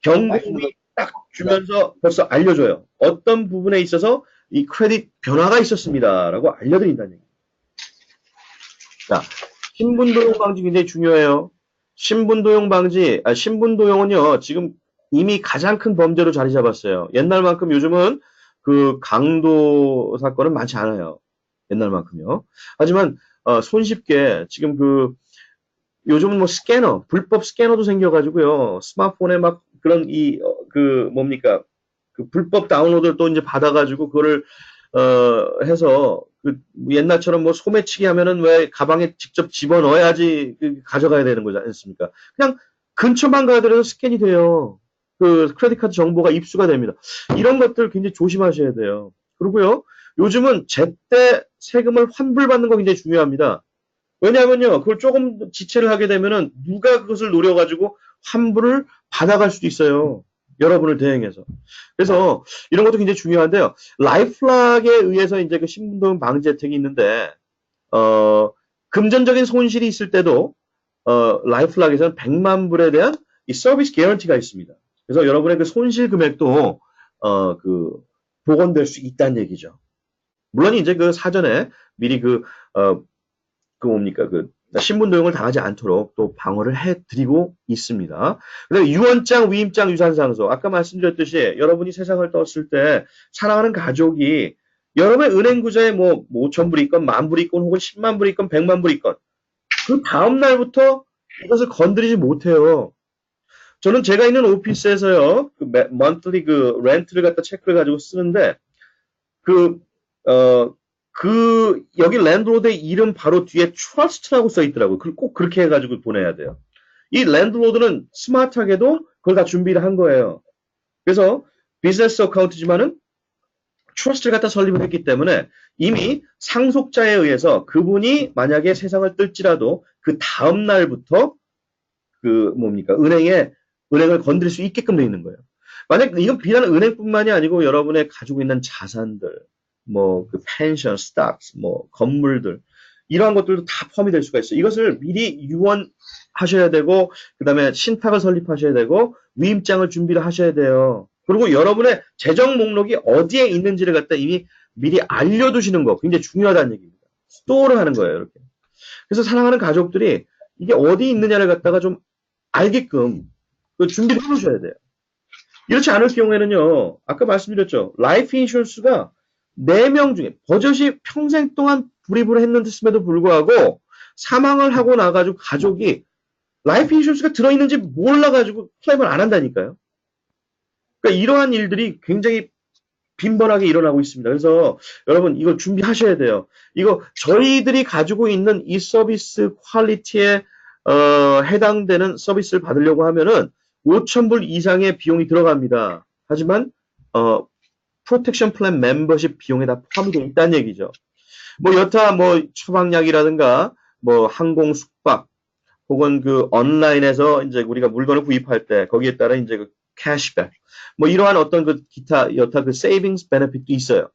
경고음이 딱 주면서 벌써 알려줘요. 어떤 부분에 있어서 이 크레딧 변화가 있었습니다라고 알려드린다는 얘기예요. 자, 신분도용 방지 굉장히 중요해요. 신분도용 방지, 신분도용은요, 지금 이미 가장 큰 범죄로 자리 잡았어요. 옛날만큼 요즘은 그 강도 사건은 많지 않아요. 옛날만큼요. 하지만, 손쉽게 지금 요즘은 뭐 스캐너, 불법 스캐너도 생겨가지고요. 스마트폰에 막 그런 뭡니까. 그 불법 다운로드를 또 이제 받아가지고 그거를, 해서 옛날처럼 뭐 소매치기 하면은 왜 가방에 직접 집어넣어야지 가져가야 되는 거지 않습니까? 그냥 근처만 가더라도 스캔이 돼요. 그 크레딧 카드 정보가 입수가 됩니다. 이런 것들 굉장히 조심하셔야 돼요. 그리고요, 요즘은 제때 세금을 환불받는 거 굉장히 중요합니다. 왜냐하면요, 그걸 조금 지체를 하게 되면은 누가 그것을 노려가지고 환불을 받아갈 수도 있어요. 여러분을 대행해서. 그래서 이런 것도 굉장히 중요한데요. 라이프락에 의해서 이제 그 신분도용 방지 혜택이 있는데, 금전적인 손실이 있을 때도, 라이프락에서는 100만 불에 대한 이 서비스 개런티가 있습니다. 그래서 여러분의 그 손실 금액도, 복원될 수 있다는 얘기죠. 물론 이제 그 사전에 미리 신분도용을 당하지 않도록 또 방어를 해드리고 있습니다. 그다음에 유언장, 위임장, 유산상속. 아까 말씀드렸듯이 여러분이 세상을 떴을 때 사랑하는 가족이 여러분의 은행 구자에 뭐 5,000불이 있건 10,000불이 있건 혹은 10만 불이 있건 100만 불이 있건 그 다음 날부터 이것을 건드리지 못해요. 저는 제가 있는 오피스에서요, monthly 렌트를 갖다 체크를 가지고 쓰는데 여기 랜드로드의 이름 바로 뒤에 트러스트라고 써 있더라고요. 꼭 그렇게 해가지고 보내야 돼요. 이 랜드로드는 스마트하게도 그걸 다 준비를 한 거예요. 그래서 비즈니스 어카운트지만은 트러스트를 갖다 설립을 했기 때문에 이미 상속자에 의해서 그분이 만약에 세상을 뜰지라도 그 다음 날부터 은행을 건드릴 수 있게끔 되어 있는 거예요. 만약 이건 비단 은행뿐만이 아니고 여러분의 가지고 있는 자산들, 펜션, 스탁스, 건물들, 이러한 것들도 다 포함이 될 수가 있어요. 이것을 미리 유언하셔야 되고, 그 다음에 신탁을 설립하셔야 되고, 위임장을 준비를 하셔야 돼요. 그리고 여러분의 재정 목록이 어디에 있는지를 갖다 이미 미리 알려두시는 거 굉장히 중요하다는 얘기입니다. 스토어를 하는 거예요, 이렇게. 그래서 사랑하는 가족들이 이게 어디 있느냐를 갖다가 좀 알게끔 준비를 해놓으셔야 돼요. 이렇지 않을 경우에는요, 아까 말씀드렸죠. 라이프 인슈런스가 4명 중에 버젓이 평생 동안 불입을 했는데도 불구하고 사망을 하고 나가지고 가족이 라이프 인슈런스가 들어있는지 몰라가지고 클레임을 안 한다니까요. 그러니까 이러한 일들이 굉장히 빈번하게 일어나고 있습니다. 그래서 여러분 이걸 준비하셔야 돼요. 이거 저희들이 가지고 있는 이 서비스 퀄리티의 해당되는 서비스를 받으려고 하면은 5,000불 이상의 비용이 들어갑니다. 하지만 프로텍션 플랜 멤버십 비용에 다 포함이 되어 있다는 얘기죠. 뭐 여타 뭐 처방약이라든가 뭐 항공 숙박 혹은 그 온라인에서 이제 우리가 물건을 구입할 때 거기에 따라 이제 그 캐시백 뭐 이러한 어떤 그 기타 여타 그 세이빙스 베네핏도 있어요.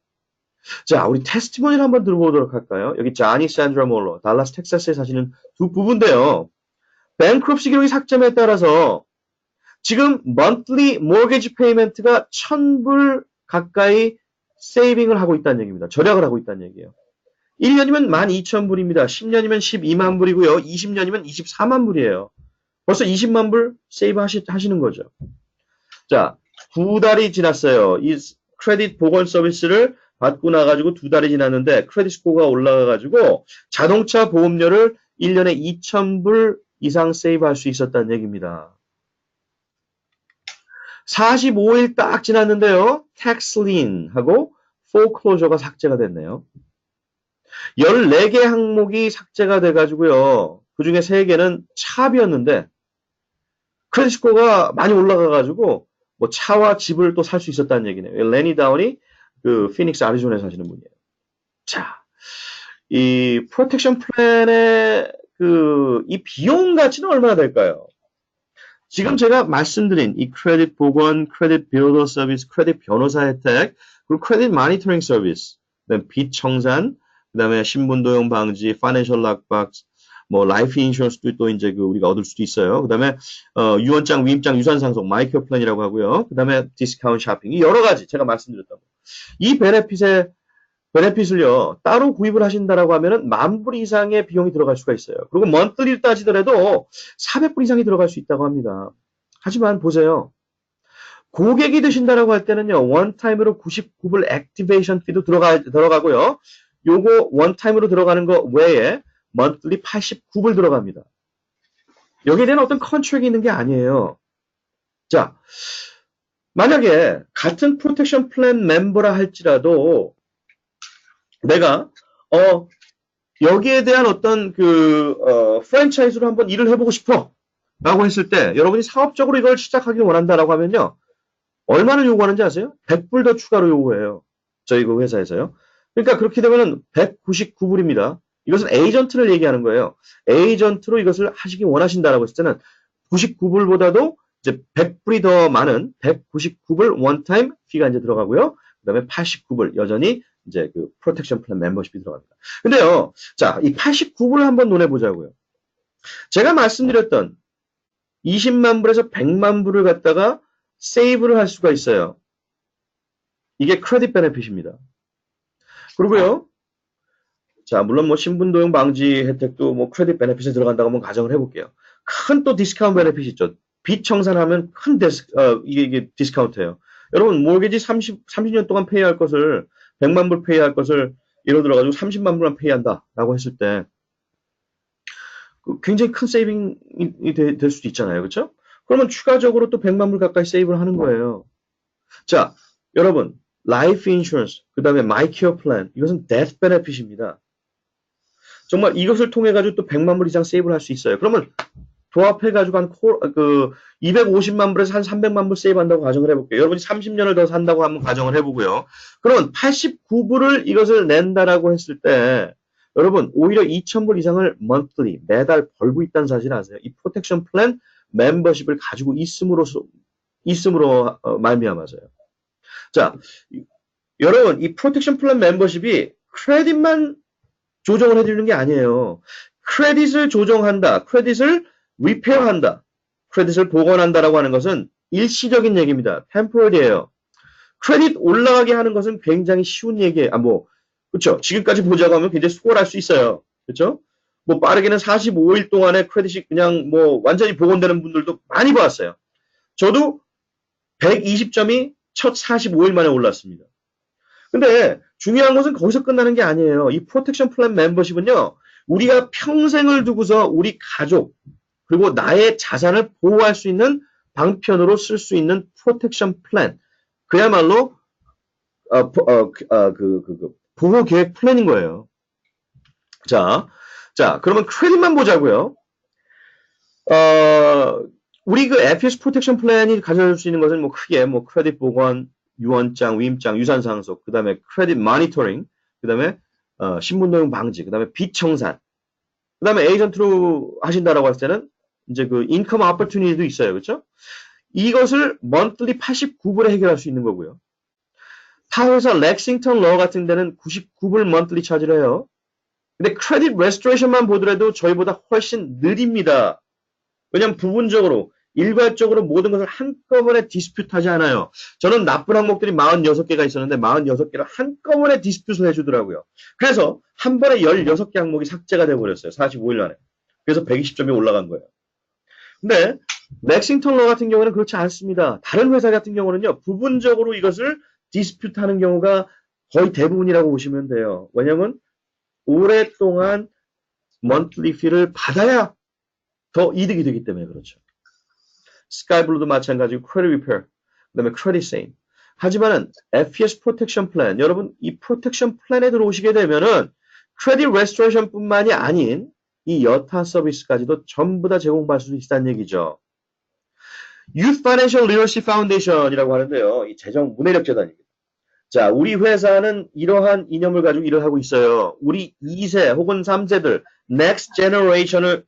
자, 우리 테스티모니를 한번 들어보도록 할까요? 여기 자니 샌드라 몰러, 달라스 텍사스에 사시는 두 부부인데요. 뱅크럽시 기록이 삭제에 따라서 지금 monthly mortgage payment가 1,000불 가까이 세이빙을 하고 있다는 얘기입니다. 절약을 하고 있다는 얘기예요. 1년이면 12,000불입니다. 10년이면 12만 불이고요. 20년이면 24만 불이에요. 벌써 20만 불 세이브 하시는 거죠. 자, 2달이 지났어요. 이 크레딧 보건 서비스를 받고 나가지고 2달이 지났는데 크레딧 스코어가 올라가가지고 자동차 보험료를 1년에 2,000불 이상 세이브할 수 있었다는 얘기입니다. 45일 딱 지났는데요. tax lien하고 foreclosure가 삭제가 됐네요. 14개 항목이 삭제가 돼가지고요. 그 중에 3개는 차비였는데 크레딧 스코어가 많이 올라가가지고 뭐 차와 집을 또 살 수 있었다는 얘기네요. 레니 다운이 그 피닉스 애리조나에 사시는 분이에요. 자, 이 프로텍션 플랜의 이 비용 가치는 얼마나 될까요? 지금 제가 말씀드린 이 크레딧 보건, 크레딧 빌더 서비스, 크레딧 변호사 혜택, 그리고 크레딧 마니터링 서비스, 그다음에 빚 청산, 그다음에 신분 도용 방지, 파이낸셜 락박스, 뭐 라이프 인슈런스도 또 이제 우리가 얻을 수도 있어요. 그다음에 유언장, 위임장, 유산 상속, 마이크로 플랜이라고 하고요. 그다음에 디스카운트 쇼핑, 이 여러 가지 제가 말씀드렸던 거. 이 베네핏을요 따로 구입을 하신다라고 하면은 10,000불 이상의 비용이 들어갈 수가 있어요. 그리고 먼틀리를 따지더라도 400불 이상이 들어갈 수 있다고 합니다. 하지만 보세요. 고객이 되신다라고 할 때는요 원타임으로 99불 액티베이션 피도 들어가고요. 요거 원타임으로 들어가는 거 외에 먼틀리 89불 들어갑니다. 여기에 대한 어떤 컨트랙이 있는 게 아니에요. 자, 만약에 같은 프로텍션 플랜 멤버라 할지라도 내가 여기에 대한 어떤 프랜차이즈로 한번 일을 해보고 싶어 라고 했을 때 여러분이 사업적으로 이걸 시작하길 원한다라고 하면요 얼마를 요구하는지 아세요? 100불 더 추가로 요구해요. 저희 그 회사에서요. 그러니까 그렇게 되면은 199불입니다. 이것은 에이전트를 얘기하는 거예요. 에이전트로 이것을 하시기 원하신다라고 했을 때는 99불보다도 이제 100불이 더 많은 199불 원타임 피가 이제 들어가고요. 그 다음에 89불 여전히 이제 그 프로텍션 플랜 멤버십이 들어갑니다. 근데요, 자, 이 89불을 한번 논해보자고요. 제가 말씀드렸던 20만 불에서 100만 불을 갖다가 세이브를 할 수가 있어요. 이게 크레딧 베네핏입니다. 그리고요, 자, 물론 뭐 신분도용 방지 혜택도 뭐 크레딧 베네핏에 들어간다고 한번 가정을 해볼게요. 큰 또 디스카운트 베네핏이 있죠. 빚 청산하면 큰 이게 디스카운트예요. 여러분, 모기지 30년 동안 페이할 것을 100만 불 페이할 것을 예를 들어가지고 30만 불만 페이한다라고 했을 때 굉장히 큰 세이빙이 될 수도 있잖아요. 그렇죠? 그러면 추가적으로 또 100만 불 가까이 세이브를 하는 거예요. 자, 여러분, 라이프 인슈런스, 그 다음에 마이케어 플랜, 이것은 데스 베네핏입니다. 정말 이것을 통해 가지고 또 100만 불 이상 세이브를 할 수 있어요. 그러면 조합해 가지고 한 250만 불에서 한 300만 불 세이브 한다고 가정을 해볼게요. 여러분이 30년을 더 산다고 한번 가정을 해보고요. 그러면 89불을 이것을 낸다라고 했을 때 여러분 오히려 2,000불 이상을 monthly 매달 벌고 있다는 사실 아세요? 이 프로텍션 플랜 멤버십을 가지고 있음으로 말미암아서요. 자, 여러분 이 프로텍션 플랜 멤버십이 크레딧만 조정을 해주는 게 아니에요. 크레딧을 조정한다. 크레딧을 리페어한다. 크레딧을 복원한다라고 하는 것은 일시적인 얘기입니다. 템포러리예요. 크레딧 올라가게 하는 것은 굉장히 쉬운 얘기예요. 그렇죠. 지금까지 보자고 하면 굉장히 수월할 수 있어요. 그렇죠? 뭐 빠르게는 45일 동안에 크레딧이 그냥 뭐 완전히 복원되는 분들도 많이 봤어요. 저도 120점이 첫 45일 만에 올랐습니다. 근데 중요한 것은 거기서 끝나는 게 아니에요. 이 프로텍션 플랜 멤버십은요. 우리가 평생을 두고서 우리 가족 그리고 나의 자산을 보호할 수 있는 방편으로 쓸 수 있는 프로텍션 플랜. 그야말로 보호 계획 플랜인 거예요. 자, 그러면 크레딧만 보자고요. 우리 그 FS 프로텍션 플랜이 가져줄 수 있는 것은 뭐 크게 뭐 크레딧 보관, 유언장, 위임장, 유산 상속, 그 다음에 크레딧 모니터링, 그 다음에 신분노용 방지, 그 다음에 빚 청산, 그 다음에 에이전트로 하신다라고 할 때는 이제 그 인컴 오퍼튜니티도 있어요. 그렇죠? 이것을 monthly 89불에 해결할 수 있는 거고요. 타 회사 렉싱턴 러 같은 데는 99불 monthly 차지를 해요. 근데 크레딧 레스토레이션만 보더라도 저희보다 훨씬 느립니다. 왜냐하면 부분적으로 일괄적으로 모든 것을 한꺼번에 디스퓨트 하지 않아요. 저는 나쁜 항목들이 46개가 있었는데 46개를 한꺼번에 디스퓨트를 해주더라고요. 그래서 한 번에 16개 항목이 삭제가 돼버렸어요. 45일 안에. 그래서 120점이 올라간 거예요. 근데 렉싱턴 러 같은 경우는 그렇지 않습니다. 다른 회사 같은 경우는요. 부분적으로 이것을 디스퓨트 하는 경우가 거의 대부분이라고 보시면 돼요. 왜냐하면 오랫동안 monthly fee를 받아야 더 이득이 되기 때문에 그렇죠. 스카이블루도 마찬가지고 크레딧 리페어, 그다음에 크레딧 세임. 하지만은 FES 프로텍션 플랜, 여러분 이 프로텍션 플랜에 들어오시게 되면은 크레딧 레스토레이션뿐만이 아닌 이 여타 서비스까지도 전부 다 제공받을 수 있다는 얘기죠. Youth Financial Literacy Foundation이라고 하는데요. 이 재정 문해력 재단입니다. 자, 우리 회사는 이러한 이념을 가지고 일을 하고 있어요. 우리 2세 혹은 3세들, Next Generation을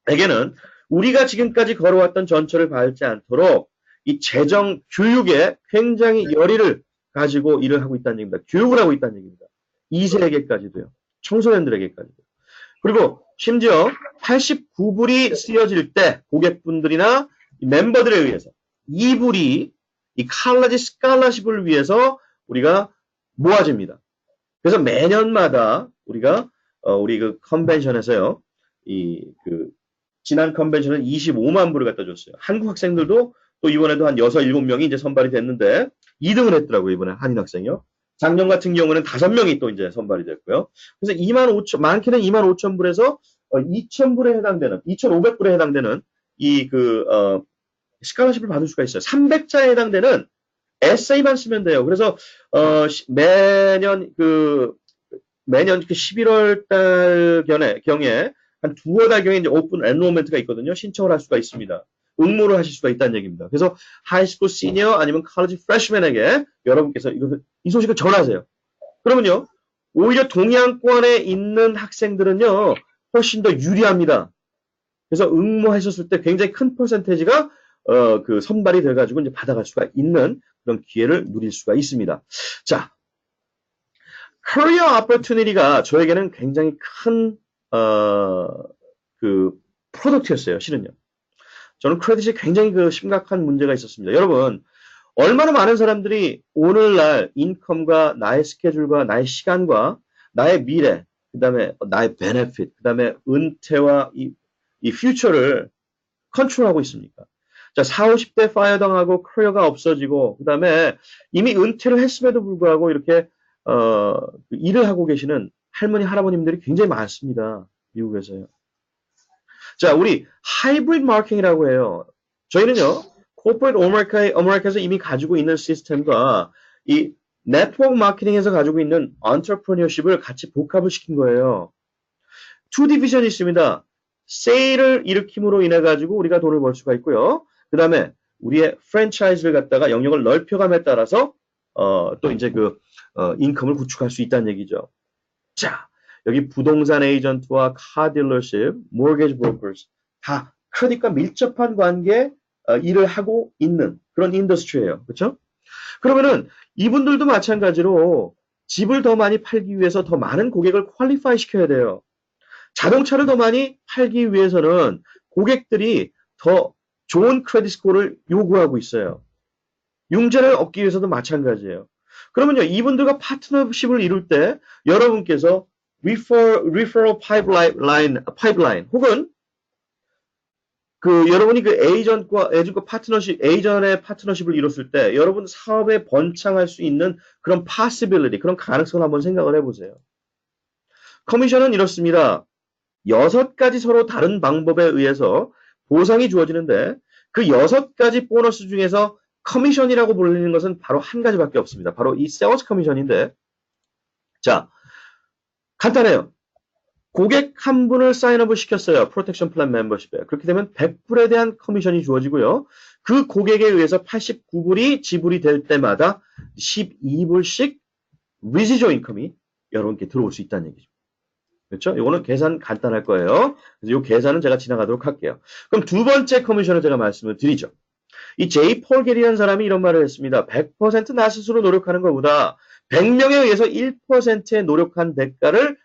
에게는 우리가 지금까지 걸어왔던 전철을 밟지 않도록 이 재정 교육에 굉장히 열의를 가지고 일을 하고 있다는 얘기입니다. 교육을 하고 있다는 얘기입니다. 2세에게까지도요. 청소년들에게까지도. 그리고 심지어 89불이 쓰여질 때 고객분들이나 멤버들에 의해서 2불이 이 칼라지 스칼라십을 위해서 우리가 모아집니다. 그래서 매년마다 우리가 우리 그 컨벤션에서요. 지난 컨벤션은 25만 불을 갖다 줬어요. 한국 학생들도 또 이번에도 한 6, 7명이 이제 선발이 됐는데 2등을 했더라고요. 이번에 한인 학생이요. 작년 같은 경우는 5명이 또 이제 선발이 됐고요. 그래서 많게는 2만 5천 불에서 2천 불에 해당되는, 2,500불에 해당되는 스칼러십을 받을 수가 있어요. 300자에 해당되는 에세이만 쓰면 돼요. 그래서 매년 11월 달 경에 한 두어 달경에 이제 오픈 엔로먼트가 있거든요. 신청을 할 수가 있습니다. 응모를 하실 수가 있다는 얘기입니다. 그래서 하이스쿨 시니어 아니면 college freshman에게 여러분께서 이 소식을 전하세요. 그러면요. 오히려 동양권에 있는 학생들은요. 훨씬 더 유리합니다. 그래서 응모하셨을 때 굉장히 큰 퍼센테이지가 선발이 돼가지고 이제 받아갈 수가 있는 그런 기회를 누릴 수가 있습니다. 자, Career Opportunity가 저에게는 굉장히 큰 프로덕트였어요, 실은요. 저는 크레딧이 굉장히 심각한 문제가 있었습니다. 여러분, 얼마나 많은 사람들이 오늘날 인컴과 나의 스케줄과 나의 시간과 나의 미래, 그 다음에 나의 베네핏, 그 다음에 은퇴와 이 퓨처를 컨트롤하고 있습니까? 자, 40, 50대 파이어 당하고 커리어가 없어지고, 그 다음에 이미 은퇴를 했음에도 불구하고 이렇게, 일을 하고 계시는 할머니, 할아버님들이 굉장히 많습니다. 미국에서요. 자, 우리 하이브리드 마케팅이라고 해요. 저희는요, Corporate America에서 이미 가지고 있는 시스템과 이 네트워크 마케팅에서 가지고 있는 entrepreneurship을 같이 복합을 시킨 거예요. 투 디비전이 있습니다. 세일을 일으킴으로 인해 가지고 우리가 돈을 벌 수가 있고요. 그 다음에 우리의 프랜차이즈를 갖다가 영역을 넓혀감에 따라서 또 이제 인컴을 구축할 수 있다는 얘기죠. 자, 여기 부동산 에이전트와 카 딜러십, 모르게지 브로커스 다 크레딧과 밀접한 관계 일을 하고 있는 그런 인더스트리예요. 그렇죠? 그러면은 이분들도 마찬가지로 집을 더 많이 팔기 위해서 더 많은 고객을 퀄리파이 시켜야 돼요. 자동차를 더 많이 팔기 위해서는 고객들이 더 좋은 크레딧 스코어를 요구하고 있어요. 융자를 얻기 위해서도 마찬가지예요. 그러면요, 이분들과 파트너십을 이룰 때 여러분께서 referral pipeline 혹은 여러분이 에이전트의 파트너십을 이뤘을 때 여러분 사업에 번창할 수 있는 그런 possibility, 그런 가능성을 한번 생각을 해보세요. 커미션은 이렇습니다. 6가지 서로 다른 방법에 의해서 보상이 주어지는데 그 6가지 보너스 중에서 커미션이라고 불리는 것은 바로 한 가지밖에 없습니다. 바로 이 세일즈 커미션인데, 자, 간단해요. 고객 한 분을 사인업을 시켰어요. 프로텍션 플랜 멤버십에. 그렇게 되면 100불에 대한 커미션이 주어지고요. 그 고객에 의해서 89불이 지불이 될 때마다 12불씩 리시저 인컴이 여러분께 들어올 수 있다는 얘기죠. 그렇죠? 이거는 계산 간단할 거예요. 그래서 이 계산은 제가 지나가도록 할게요. 그럼 두 번째 커미션을 제가 말씀을 드리죠. 이 제이 폴 게리라는 사람이 이런 말을 했습니다. 100% 나 스스로 노력하는 것보다 100명에 의해서 1%의 노력한 대가를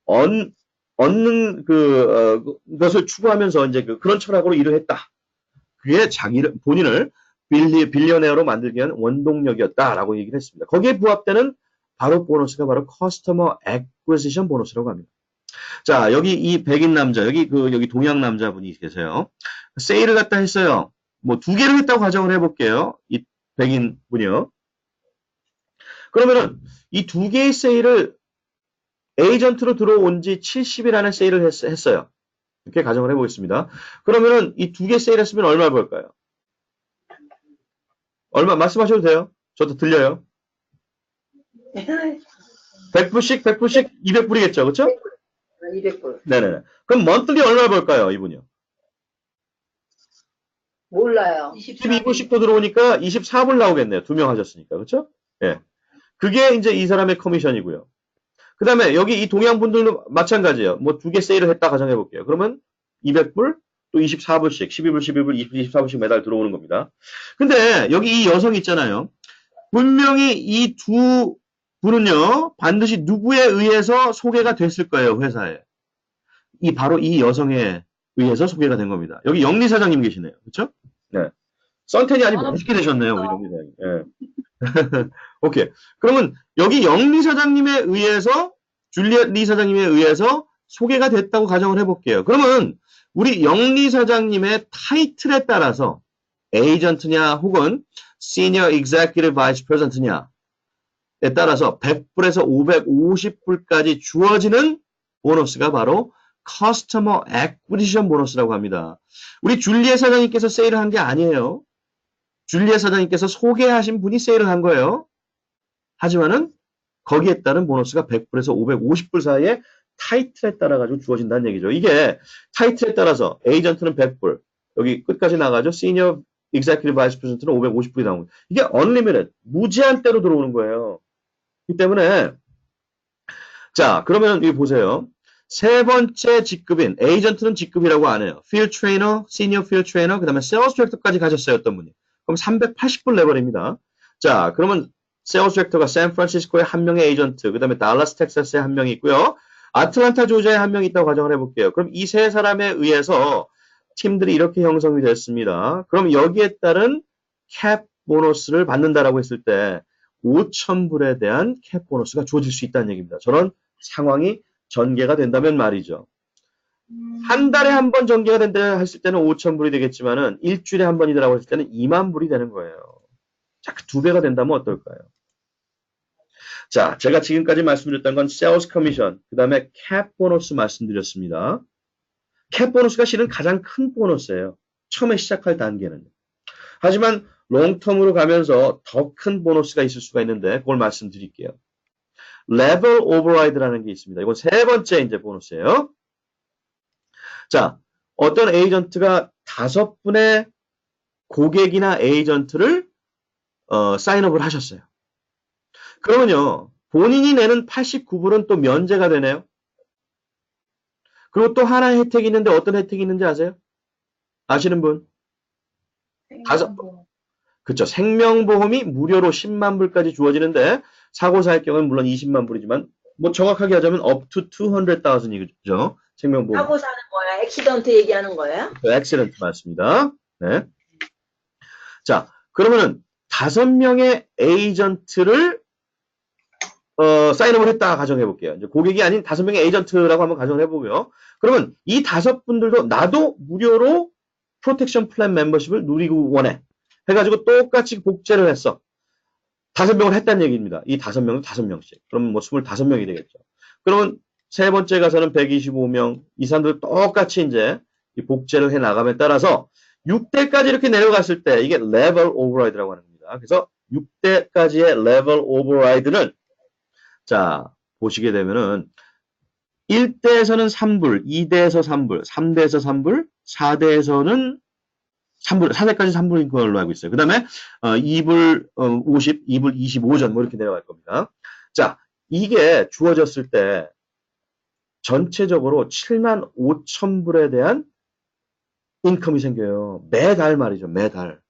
얻는 것을 추구하면서 이제 그런 철학으로 일을 했다. 그게 본인을 빌리어네어로 만들기 위한 원동력이었다라고 얘기를 했습니다. 거기에 부합되는 바로 보너스가 바로 커스터머 액quisition 보너스라고 합니다. 자, 여기 이 백인 남자, 여기 동양 남자분이 계세요. 세일을 갖다 했어요. 뭐 2개를 했다고 가정을 해볼게요. 이 백인 분이요. 그러면은 이 2개의 세일을 에이전트로 들어온 지 70일안에 세일을 했어요. 이렇게 가정을 해보겠습니다. 그러면은 이 2개 세일 했으면 얼마 벌까요? 얼마 말씀하셔도 돼요. 저도 들려요. 100불씩 200불이겠죠. 그렇죠? 200불. 네네네. 그럼 monthly 얼마 벌까요, 이분이요? 몰라요. 12불씩 더 들어오니까 24불 나오겠네요. 2명 하셨으니까. 그렇죠? 예. 그게 이제 이 사람의 커미션이고요. 그 다음에 여기 이 동양 분들도 마찬가지예요. 뭐 2개 세일을 했다 가정해 볼게요. 그러면 200불 또 24불씩 12불, 12불, 24불씩 매달 들어오는 겁니다. 근데 여기 이 여성 있잖아요. 분명히 이 두 분은요. 반드시 누구에 의해서 소개가 됐을 거예요. 회사에. 바로 이 여성에 의해서 소개가 된 겁니다. 여기 영리 사장님 계시네요. 그렇죠? 네. 썬텐이 아주 멋있게 되셨네요. 우리 영리 사장님. 예. 오케이. 그러면 여기 영리 사장님에 의해서 줄리엣 리 사장님에 의해서 소개가 됐다고 가정을 해볼게요. 그러면 우리 영리 사장님의 타이틀에 따라서 에이전트냐 혹은 시니어 executive vice president냐에 따라서 100불에서 550불까지 주어지는 보너스가 바로 customer acquisition 보너스라고 합니다. 우리 줄리엣 사장님께서 세일을 한 게 아니에요. 줄리엣 사장님께서 소개하신 분이 세일을 한 거예요. 하지만은 거기에 따른 보너스가 100불에서 550불 사이에 타이틀에 따라 가지고 주어진다는 얘기죠. 이게 타이틀에 따라서 에이전트는 100불, 여기 끝까지 나가죠. 시니어 executive vice president는 550불이 나오는 거예요. 이게 unlimited, 무제한 때로 들어오는 거예요. 이 때문에 자, 그러면 여기 보세요. 세 번째 직급인 에이전트는 직급이라고 안 해요. field trainer, senior field trainer, 그다음에 sales director까지 가셨어요. 어떤 분이. 그럼 380불 내버립니다. 자, 그러면 세일즈 디렉터가 샌프란시스코에 한 명의 에이전트, 그 다음에 달라스 텍사스에 한 명이 있고요. 아틀란타 조지아에 한 명이 있다고 가정을 해볼게요. 그럼 이 세 사람에 의해서 팀들이 이렇게 형성이 됐습니다. 그럼 여기에 따른 캡 보너스를 받는다라고 했을 때 5,000불에 대한 캡 보너스가 주어질 수 있다는 얘기입니다. 저런 상황이 전개가 된다면 말이죠. 한 달에 한 번 전개가 된다 했을 때는 5,000불이 되겠지만은 일주일에 한 번이라고 했을 때는 2만 불이 되는 거예요. 자, 그 2배가 된다면 어떨까요? 자, 제가 지금까지 말씀드렸던 건 세일즈 커미션, 그 다음에 캡 보너스 말씀드렸습니다. 캡 보너스가 실은 가장 큰 보너스예요. 처음에 시작할 단계는. 하지만 롱텀으로 가면서 더 큰 보너스가 있을 수가 있는데 그걸 말씀드릴게요. 레벨 오버라이드라는 게 있습니다. 이건 세 번째 이제 보너스예요. 자, 어떤 에이전트가 5분의 고객이나 에이전트를 사인업을 하셨어요. 그러면요, 본인이 내는 89불은 또 면제가 되네요. 그리고 또 하나의 혜택이 있는데 어떤 혜택이 있는지 아세요? 아시는 분? 그쵸. 생명보험이 무료로 10만 불까지 주어지는데 사고 살 경우는 물론 20만 불이지만 뭐 정확하게 하자면 up to 200,000이죠. 생명보험. 사고 사는 거야? 액시던트 얘기하는 거예요? 액시던트 맞습니다. 네. 자, 그러면은 5명의 에이전트를 사인업을 했다 가정해 볼게요. 이제 고객이 아닌 5명의 에이전트라고 한번 가정해 보고요. 그러면 이 5분들도 나도 무료로 프로텍션 플랜 멤버십을 누리고 원해. 해가지고 똑같이 복제를 했어. 5명을 했다는 얘기입니다. 이 5명은 5명씩. 그러면 뭐 25명이 되겠죠. 그러면 세 번째 가서는 125명. 이 사람들 똑같이 이제 이 복제를 해 나감에 따라서 6대까지 이렇게 내려갔을 때 이게 레벨 오버라이드라고 하는 겁니다. 그래서 6대까지의 레벨 오버라이드는 자, 보시게 되면은 1대에서는 3불, 2대에서 3불, 3대에서 3불, 4대에서는 3불, 4대까지 3불인 걸로 알고 있어요. 그 다음에 2불 50, 2불 25전 뭐 이렇게 내려갈 겁니다. 자, 이게 주어졌을 때 전체적으로 7만 5천 불에 대한 인컴이 생겨요. 매달 말이죠. 매달.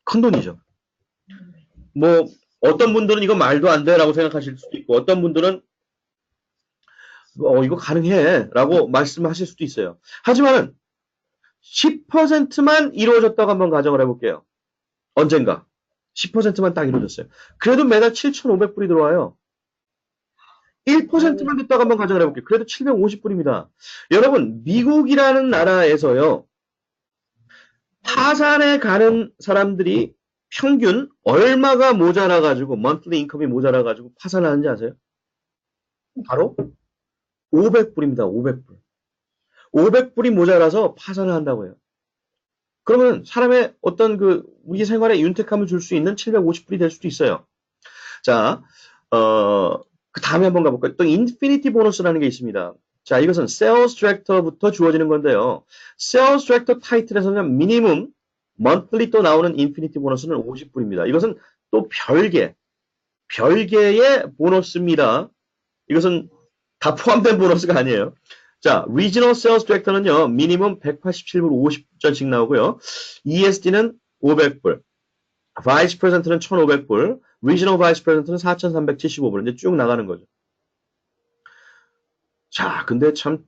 큰 돈이죠. 뭐 어떤 분들은 이거 말도 안 돼라고 생각하실 수도 있고 어떤 분들은 이거 가능해 라고 말씀하실 수도 있어요. 하지만 10%만 이루어졌다고 한번 가정을 해볼게요. 언젠가 10%만 딱 이루어졌어요. 그래도 매달 7,500불이 들어와요. 1%만 됐다고 한번 가정을 해볼게요. 그래도 750불입니다. 여러분 미국이라는 나라에서요. 파산에 가는 사람들이 평균 얼마가 모자라가지고 monthly 인컴이 모자라가지고 파산하는지 아세요? 바로 500불입니다. 500불. 500불이 모자라서 파산을 한다고 해요. 그러면 사람의 어떤 우리 생활에 윤택함을 줄 수 있는 750불이 될 수도 있어요. 자, 그 다음에 한번 가볼까요? 또 인피니티 보너스라는 게 있습니다. 자, 이것은 Sales Director부터 주어지는 건데요. Sales Director 타이틀에서는 미니멈 monthly 또 나오는 인피니티 보너스는 50불입니다. 이것은 또 별개의 보너스입니다. 이것은 다 포함된 보너스가 아니에요. 자, Regional Sales Director는요, 미니멈 187불 50전씩 나오고요. ESD는 500불, Vice President는 1,500불, Regional Vice President는 4,375불. 이제 쭉 나가는 거죠. 자, 근데 참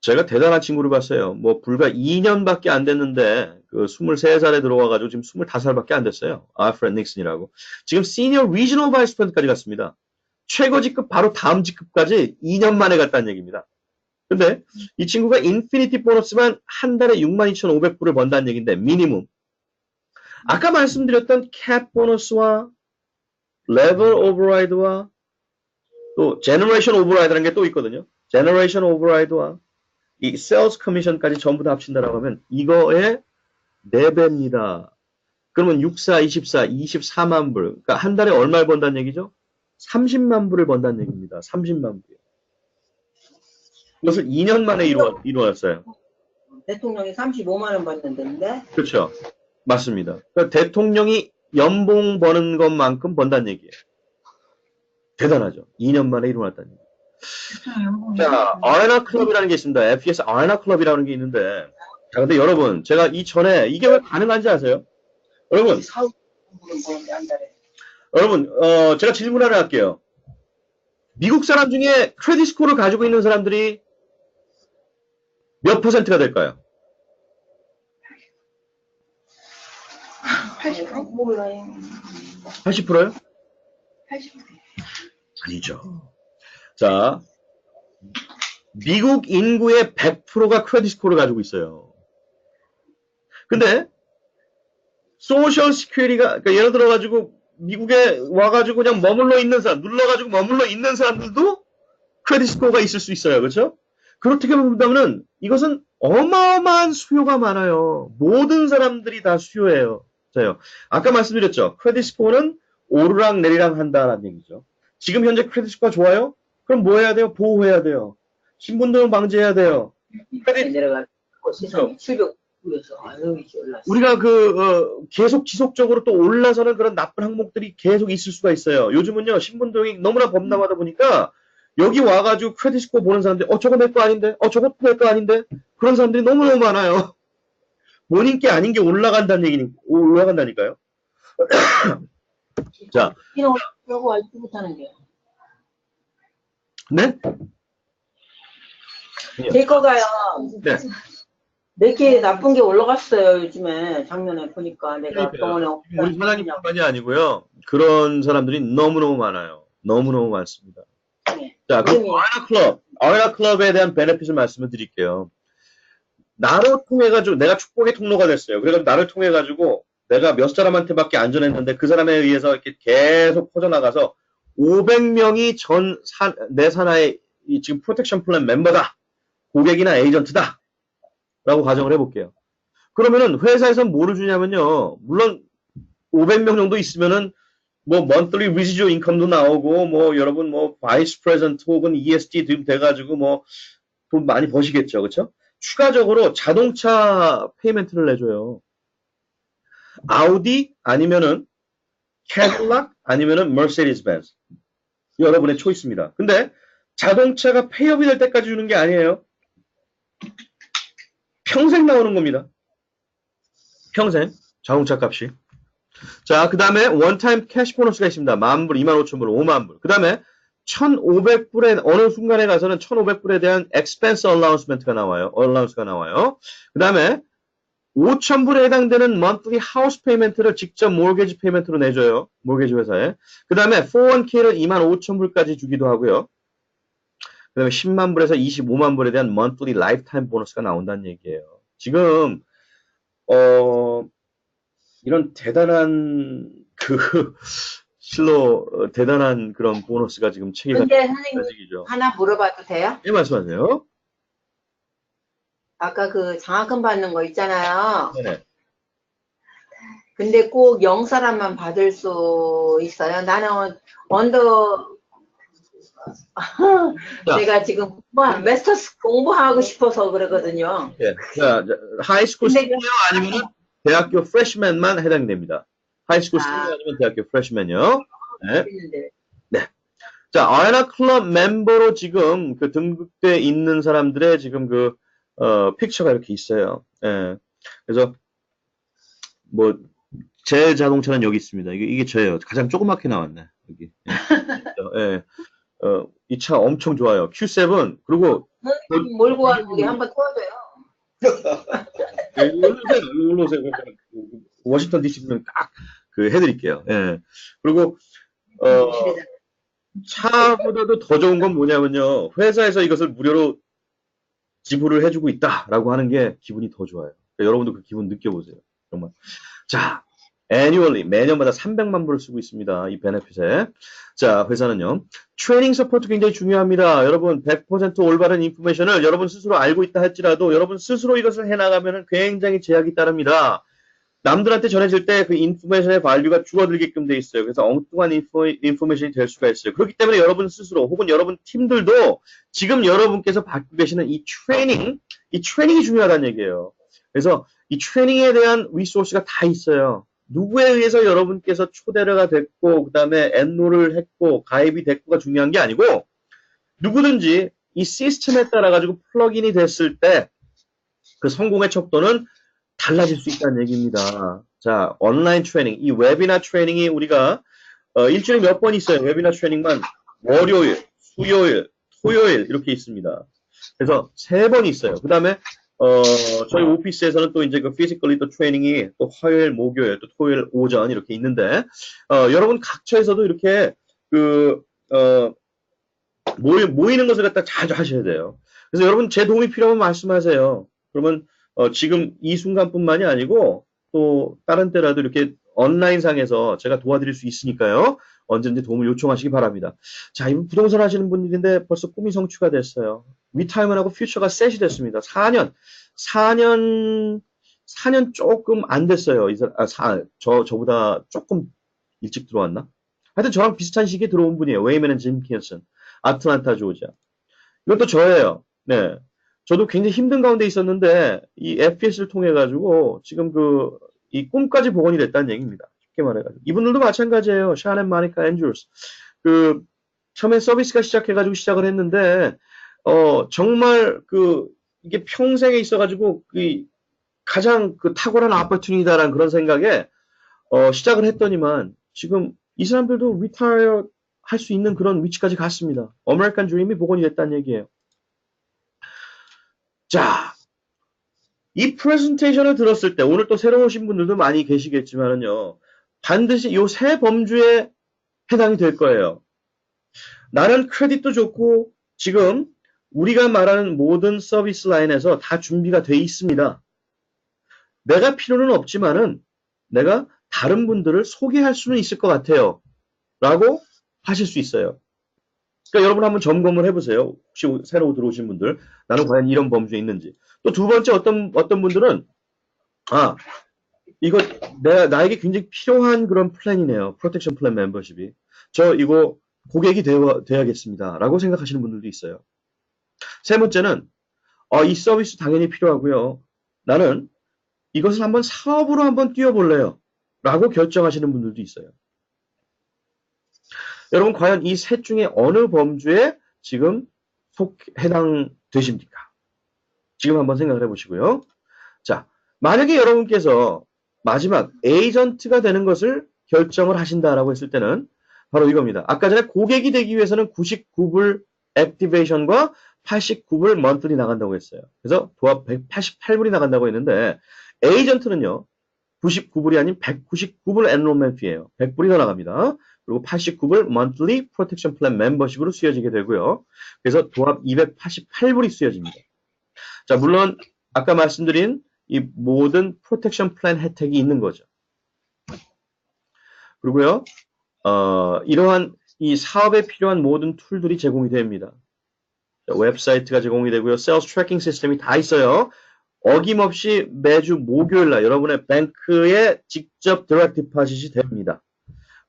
제가 대단한 친구를 봤어요. 뭐 불과 2년밖에 안 됐는데 23살에 들어와가지고 지금 25살밖에 안 됐어요. 알프레드 닉슨이라고. 지금 Senior Regional Vice President까지 갔습니다. 최고 직급 바로 다음 직급까지 2년 만에 갔다는 얘기입니다. 근데 이 친구가 인피니티 보너스만 한 달에 62,500불을 번다는 얘기인데 미니멈. 아까 말씀드렸던 캡 보너스와 레벨 오버라이드와 또 제너레이션 오버라이드라는 게 또 있거든요. 제너레이션 오버라이드와 이 세일즈 커미션까지 전부 다 합친다라고 하면 이거의 4배입니다. 그러면 64, 24, 24만 불. 그러니까 한 달에 얼마를 번다는 얘기죠? 30만 불을 번다는 얘기입니다. 30만 불. 이것을 2년 만에 이루었어요. 대통령이 35만 원 받는데. 그렇죠. 맞습니다. 그러니까 대통령이 연봉 버는 것만큼 번다는 얘기예요. 대단하죠. 2년 만에 일어났다는 얘기. 자, 아레나 클럽이라는 게 있습니다. FES 아레나 클럽이라는 게 있는데, 자, 근데 여러분, 제가 이전에 이게 왜 가능한지 아세요? 여러분, 제가 질문 하나 할게요. 미국 사람 중에 크레딧 스코어를 가지고 있는 사람들이 몇 %가 될까요? 80%? 몰라요. 80%요? 80%. 아니죠. 자, 미국 인구의 100%가 크레딧 스코어를 가지고 있어요. 근데 소셜 시큐리티가 그러니까 예를 들어가지고 미국에 와가지고 그냥 머물러 있는 사람, 눌러가지고 머물러 있는 사람들도 크레딧 스코어가 있을 수 있어요. 그렇죠? 그렇게 본다면은 이것은 어마어마한 수요가 많아요. 모든 사람들이 다 수요해요. 자요. 아까 말씀드렸죠. 크레딧 스코어는 오르락 내리락 한다라는 얘기죠. 지금 현재 크레딧 스코어가 좋아요? 그럼 뭐 해야 돼요? 보호해야 돼요. 신분등을 방지해야 돼요. 크레딧 내려가고 시선이 출격 그래서 우리가 계속 지속적으로 또 올라서는 그런 나쁜 항목들이 계속 있을 수가 있어요. 요즘은요 신분등이 너무나 범람하다 보니까 여기 와가지고 크레딧 스코어 보는 사람들이 저거 내 거 아닌데 저것도 내 거 아닌데 그런 사람들이 너무너무 많아요. 본인 게 아닌 게 올라간다니까요. 자, 그러고 알지 못하는 게. 네? 제 거가요. 네. 몇 개 나쁜 게 올라갔어요. 요즘에 작년에 보니까 내가 병원에 우리 사장님뿐만이 아니고요. 그런 사람들이 너무너무 많아요. 너무너무 많습니다. 네. 자, 그럼 아레나 클럽에 대한 베네핏을 말씀을 드릴게요. 나를 통해가지고 내가 축복의 통로가 됐어요. 그래서 나를 통해가지고 내가 몇 사람한테밖에 안 전했는데 그 사람에 의해서 이렇게 계속 퍼져나가서 500명이 내 산하의 지금 프로텍션 플랜 멤버다. 고객이나 에이전트다. 라고 가정을 해볼게요. 그러면은 회사에서 뭐를 주냐면요. 물론 500명 정도 있으면은 뭐 monthly residual income도 나오고 뭐 여러분 뭐 vice president 혹은 ESG 등 돼가지고 뭐 돈 많이 버시겠죠, 그렇죠? 추가적으로 자동차 페이먼트를 내줘요. 아우디 아니면은 캐딜락 아니면은 머세디스 벤츠 여러분의 초이스입니다. 근데 자동차가 폐업이 될 때까지 주는 게 아니에요. 평생 나오는 겁니다. 평생 자동차 값이. 자, 그 다음에 원타임 캐시 보너스가 있습니다. 10,000불, 25,000불, 50,000불. 그 다음에 1,500불에 어느 순간에 가서는 1,500불에 대한 expense allowance가 나와요. 그 다음에 5,000불에 해당되는 monthly house payment를 직접 mortgage payment로 내줘요. mortgage 회사에. 그 다음에 401k를 25,000불까지 주기도 하고요. 그 다음에 10만 불에서 25만 불에 대한 monthly lifetime 보너스가 나온다는 얘기예요. 지금 이런 대단한 실로 대단한 그런 보너스가 지금 체계가 근데 선생님 시기죠. 하나 물어봐도 돼요? 예, 말씀하세요. 아까 그 장학금 받는 거 있잖아요. 네네. 근데 꼭 영사람만 받을 수 있어요. 나는 내가 지금 마스터스 공부하고 싶어서 그러거든요. 예. 자, 하이스쿨 근데 시니어 아니면 대학교 프레시맨만 해당됩니다. 하이스쿨 시니어 아니면 대학교 프레시맨요. 네. 네. 자, 아야나 클럽 멤버로 지금 그 등극돼 있는 사람들의 지금 그 픽처가 이렇게 있어요. 예. 그래서 뭐 제 자동차는 여기 있습니다. 이게 저예요. 가장 조그맣게 나왔네. 여기. 예. 이 차 엄청 좋아요. Q7 그리고 몰고 와서 우리 한번 태워줘요. 일로 오세요. 워싱턴 DC면 딱 그 해드릴게요. 예. 그리고 차보다도 더 좋은 건 뭐냐면요. 회사에서 이것을 무료로 지불을 해주고 있다라고 하는 게 기분이 더 좋아요. 그러니까 여러분도 그 기분 느껴보세요. 정말. 자, annually 매년마다 300만 불을 쓰고 있습니다. 이 베네핏에. 자, 회사는요. 트레이닝 서포트 굉장히 중요합니다. 여러분 100% 올바른 인포메이션을 여러분 스스로 알고 있다 할지라도 여러분 스스로 이것을 해나가면 굉장히 제약이 따릅니다. 남들한테 전해질 때 그 인포메이션의 밸류가 줄어들게끔 돼 있어요. 그래서 엉뚱한 인포메이션이 될 수가 있어요. 그렇기 때문에 여러분 스스로 혹은 여러분 팀들도 지금 여러분께서 받고 계시는 이 트레이닝이 중요하다는 얘기예요. 그래서 이 트레이닝에 대한 리소스가 다 있어요. 누구에 의해서 여러분께서 초대가 됐고 그 다음에 엔롤을 했고 가입이 됐고가 중요한 게 아니고 누구든지 이 시스템에 따라 가지고 플러그인이 됐을 때 그 성공의 척도는 달라질 수 있다는 얘기입니다. 자, 온라인 트레이닝, 이 웨비나 트레이닝이 우리가 일주일에 몇 번 있어요. 웨비나 트레이닝만 월요일, 수요일, 토요일 이렇게 있습니다. 그래서 3번 있어요. 그 다음에 저희 오피스에서는 또 이제 그 피지컬리 또 트레이닝이 또 화요일, 목요일, 또 토요일 오전 이렇게 있는데 여러분 각처에서도 이렇게 모이는 것을 갖다 자주 하셔야 돼요. 그래서 여러분 제 도움이 필요하면 말씀하세요. 그러면 지금 이 순간뿐만이 아니고 또 다른 때라도 이렇게 온라인상에서 제가 도와드릴 수 있으니까요. 언제든지 도움을 요청하시기 바랍니다. 자, 이분 부동산 하시는 분들인데 벌써 꿈이 성취가 됐어요. 리타이먼하고 퓨처가 셋이 됐습니다. 4년 조금 안 됐어요. 저보다 조금 일찍 들어왔나? 하여튼 저랑 비슷한 시기에 들어온 분이에요. 웨이맨 짐 킨슨, 아틀란타 조지아. 이것도 저예요. 네. 저도 굉장히 힘든 가운데 있었는데 이 FPS를 통해 가지고 지금 이 꿈까지 복원이 됐다는 얘기입니다. 쉽게 말해가지고 이분들도 마찬가지예요. 샤넨, 마니카, 앤드루스. 처음에 서비스가 시작해가지고 시작을 했는데 정말 이게 평생에 있어가지고 가장 탁월한 아퍼튜니티다라는 그런 생각에 시작을 했더니만 지금 이 사람들도 리타이어 할 수 있는 그런 위치까지 갔습니다. 아메리칸 드림이 복원이 됐다는 얘기예요. 자, 이 프레젠테이션을 들었을 때 오늘 또 새로 오신 분들도 많이 계시겠지만은요. 반드시 요 세 범주에 해당이 될 거예요. 나는 크레딧도 좋고 지금 우리가 말하는 모든 서비스 라인에서 다 준비가 돼 있습니다. 내가 필요는 없지만은 내가 다른 분들을 소개할 수는 있을 것 같아요. 라고 하실 수 있어요. 그러니까 여러분 한번 점검을 해보세요. 혹시 새로 들어오신 분들, 나는 과연 이런 범주에 있는지. 또 두 번째 어떤 분들은 이거 나에게 굉장히 필요한 그런 플랜이네요. 프로텍션 플랜 멤버십이. 저 이거 고객이 돼야겠습니다. 라고 생각하시는 분들도 있어요. 세 번째는 이 서비스 당연히 필요하고요. 나는 이것을 한번 사업으로 한번 뛰어볼래요. 라고 결정하시는 분들도 있어요. 여러분 과연 이 셋 중에 어느 범주에 지금 해당되십니까? 지금 한번 생각을 해보시고요. 자, 만약에 여러분께서 마지막 에이전트가 되는 것을 결정을 하신다라고 했을 때는 바로 이겁니다. 아까 전에 고객이 되기 위해서는 99불 액티베이션과 89불 먼틀리 나간다고 했어요. 그래서 도합 188불이 나간다고 했는데 에이전트는요. 99불이 아닌 199불 엔롤먼트 피예요. 100불이 더 나갑니다. 그리고 89불 monthly protection plan membership으로 쓰여지게 되고요. 그래서 도합 288불이 쓰여집니다. 자, 물론 아까 말씀드린 이 모든 프로텍션 플랜 혜택이 있는 거죠. 그리고요, 이러한 이 사업에 필요한 모든 툴들이 제공이 됩니다. 자, 웹사이트가 제공이 되고요. 셀스 트래킹 시스템이 다 있어요. 어김없이 매주 목요일날 여러분의 뱅크에 직접 디렉트 디파짓이 됩니다.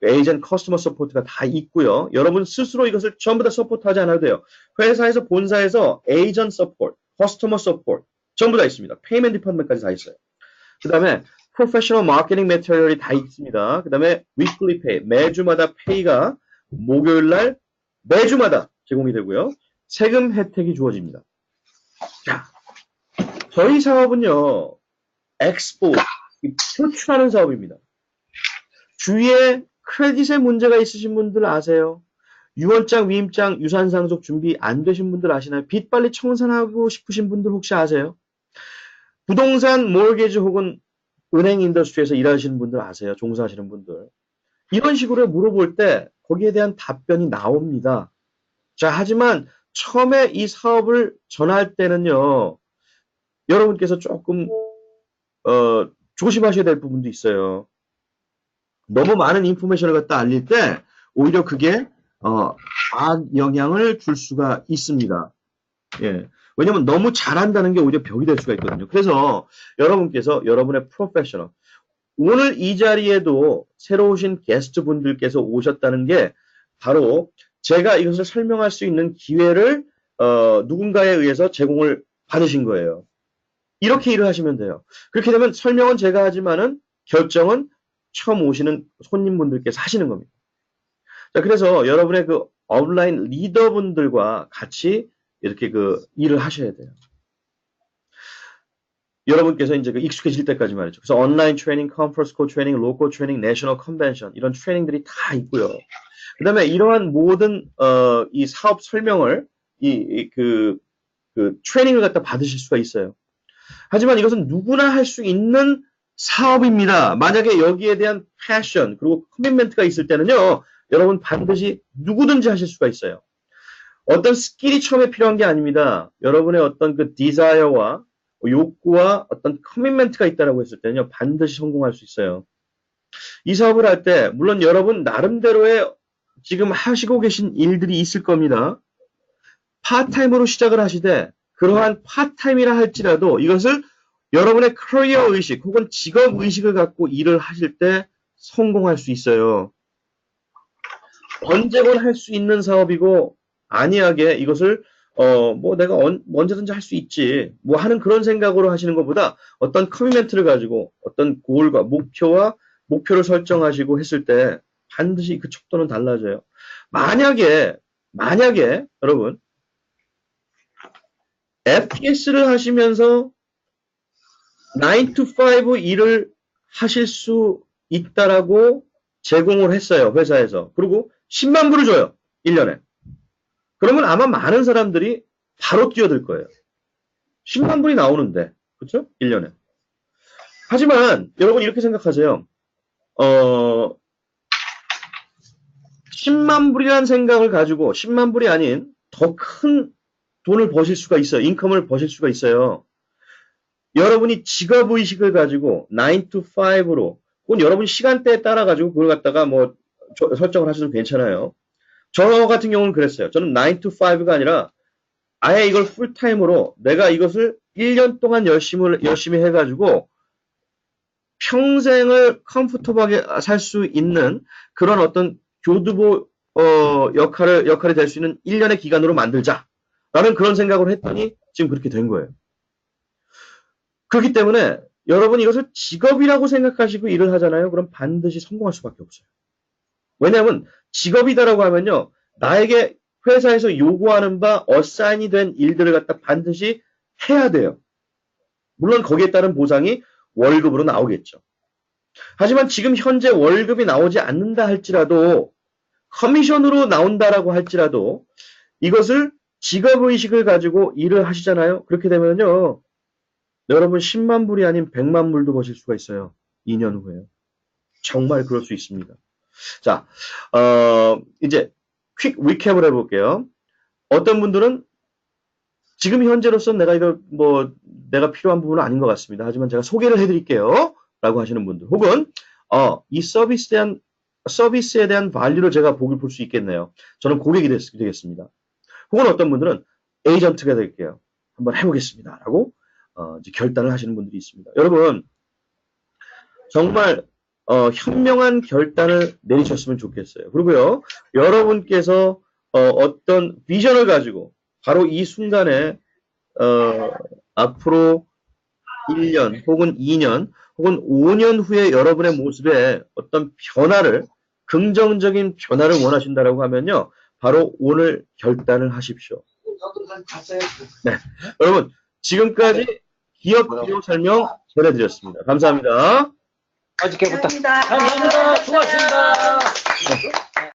에이전트 커스터머 서포트가 다 있고요. 여러분 스스로 이것을 전부 다 서포트하지 않아도 돼요. 회사에서 본사에서 에이전트 서포트, 커스터머 서포트 전부 다 있습니다. 페이먼트 디파트먼트까지 다 있어요. 그 다음에 프로페셔널 마케팅 매티리얼이 다 있습니다. 그 다음에 위클리 페이, 매주마다 페이가 목요일날 매주마다 제공이 되고요. 세금 혜택이 주어집니다. 자, 저희 사업은요, 엑스포, 표출하는 사업입니다. 주위에 크레딧에 문제가 있으신 분들 아세요? 유언장, 위임장, 유산상속 준비 안 되신 분들 아시나요? 빚 빨리 청산하고 싶으신 분들 혹시 아세요? 부동산, 모르게지 혹은 은행 인더스트리에서 일하시는 분들 아세요? 종사하시는 분들. 이런 식으로 물어볼 때 거기에 대한 답변이 나옵니다. 자, 하지만 처음에 이 사업을 전할 때는요, 여러분께서 조금 조심하셔야 될 부분도 있어요. 너무 많은 인포메이션을 갖다 알릴 때 오히려 그게 악영향을 줄 수가 있습니다. 예. 왜냐면 너무 잘한다는 게 오히려 벽이 될 수가 있거든요. 그래서 여러분께서 여러분의 프로페셔널 오늘 이 자리에도 새로 오신 게스트 분들께서 오셨다는 게 바로 제가 이것을 설명할 수 있는 기회를 누군가에 의해서 제공을 받으신 거예요. 이렇게 일을 하시면 돼요. 그렇게 되면 설명은 제가 하지만은 결정은 처음 오시는 손님분들께서 하시는 겁니다. 자, 그래서 여러분의 그 온라인 리더분들과 같이 이렇게 그 일을 하셔야 돼요. 여러분께서 이제 그 익숙해질 때까지 말이죠. 그래서 온라인 트레이닝, 컨퍼런스 콜 트레이닝, 로컬 트레이닝, 내셔널 컨벤션 이런 트레이닝들이 다 있고요. 그 다음에 이러한 모든 이 사업 설명을 그 트레이닝을 갖다 받으실 수가 있어요. 하지만 이것은 누구나 할 수 있는 사업입니다. 만약에 여기에 대한 패션 그리고 커미트먼트가 있을 때는요. 여러분 반드시 누구든지 하실 수가 있어요. 어떤 스킬이 처음에 필요한 게 아닙니다. 여러분의 어떤 그 디자이어와 욕구와 어떤 커미트먼트가 있다라고 했을 때는요. 반드시 성공할 수 있어요. 이 사업을 할 때 물론 여러분 나름대로의 지금 하시고 계신 일들이 있을 겁니다. 파트타임으로 시작을 하시되 그러한 파트타임이라 할지라도 이것을 여러분의 커리어 의식 혹은 직업 의식을 갖고 일을 하실 때 성공할 수 있어요. 언제건 할 수 있는 사업이고 안이하게 이것을 뭐 내가 언제든지 할 수 있지 뭐 하는 그런 생각으로 하시는 것보다 어떤 커미트먼트를 가지고 어떤 골과 목표를 설정하시고 했을 때 반드시 그 척도는 달라져요. 만약에 여러분 FPS를 하시면서 9 to 5 일을 하실 수 있다라고 제공을 했어요. 회사에서. 그리고 10만 불을 줘요. 1년에. 그러면 아마 많은 사람들이 바로 뛰어들 거예요. 10만 불이 나오는데. 그렇죠? 1년에. 하지만 여러분 이렇게 생각하세요. 10만 불이라는 생각을 가지고 10만 불이 아닌 더 큰 돈을 버실 수가 있어요. 인컴을 버실 수가 있어요. 여러분이 직업의식을 가지고 9 to 5로 혹은 여러분 시간대에 따라 가지고 그걸 갖다가 뭐 설정을 하셔도 괜찮아요. 저 같은 경우는 그랬어요. 저는 9 to 5가 아니라 아예 이걸 풀타임으로 내가 이것을 1년 동안 열심히 해가지고 평생을 컴포터블하게 살 수 있는 그런 어떤 교두보 역할이 될 수 있는 1년의 기간으로 만들자라는 그런 생각을 했더니 지금 그렇게 된 거예요. 그렇기 때문에 여러분 이것을 직업이라고 생각하시고 일을 하잖아요. 그럼 반드시 성공할 수밖에 없어요. 왜냐하면 직업이다라고 하면요. 나에게 회사에서 요구하는 바 어사인이 된 일들을 갖다 반드시 해야 돼요. 물론 거기에 따른 보상이 월급으로 나오겠죠. 하지만 지금 현재 월급이 나오지 않는다 할지라도 커미션으로 나온다라고 할지라도 이것을 직업의식을 가지고 일을 하시잖아요. 그렇게 되면요. 여러분 10만 불이 아닌 100만 불도 버실 수가 있어요. 2년 후에. 정말 그럴 수 있습니다. 자, 이제 퀵 리캡을 해볼게요. 어떤 분들은 지금 현재로서 내가 이거 내가 필요한 부분은 아닌 것 같습니다. 하지만 제가 소개를 해드릴게요. 라고 하시는 분들. 혹은, 이 서비스에 대한 밸류를 제가 볼 수 있겠네요. 저는 고객이 되겠습니다. 혹은 어떤 분들은 에이전트가 될게요. 한번 해보겠습니다. 라고, 이제 결단을 하시는 분들이 있습니다. 여러분, 정말, 현명한 결단을 내리셨으면 좋겠어요. 그리고요, 여러분께서, 어떤 비전을 가지고, 바로 이 순간에, 앞으로 1년, 혹은 2년, 혹은 5년 후에 여러분의 모습에 어떤 변화를, 긍정적인 변화를 원하신다라고 하면요, 바로 오늘 결단을 하십시오. 네. 여러분, 지금까지 기업 비교 설명 전해드렸습니다. 감사합니다. 맛있게 부탁. 감사합니다. 감사합니다. 수고하셨습니다.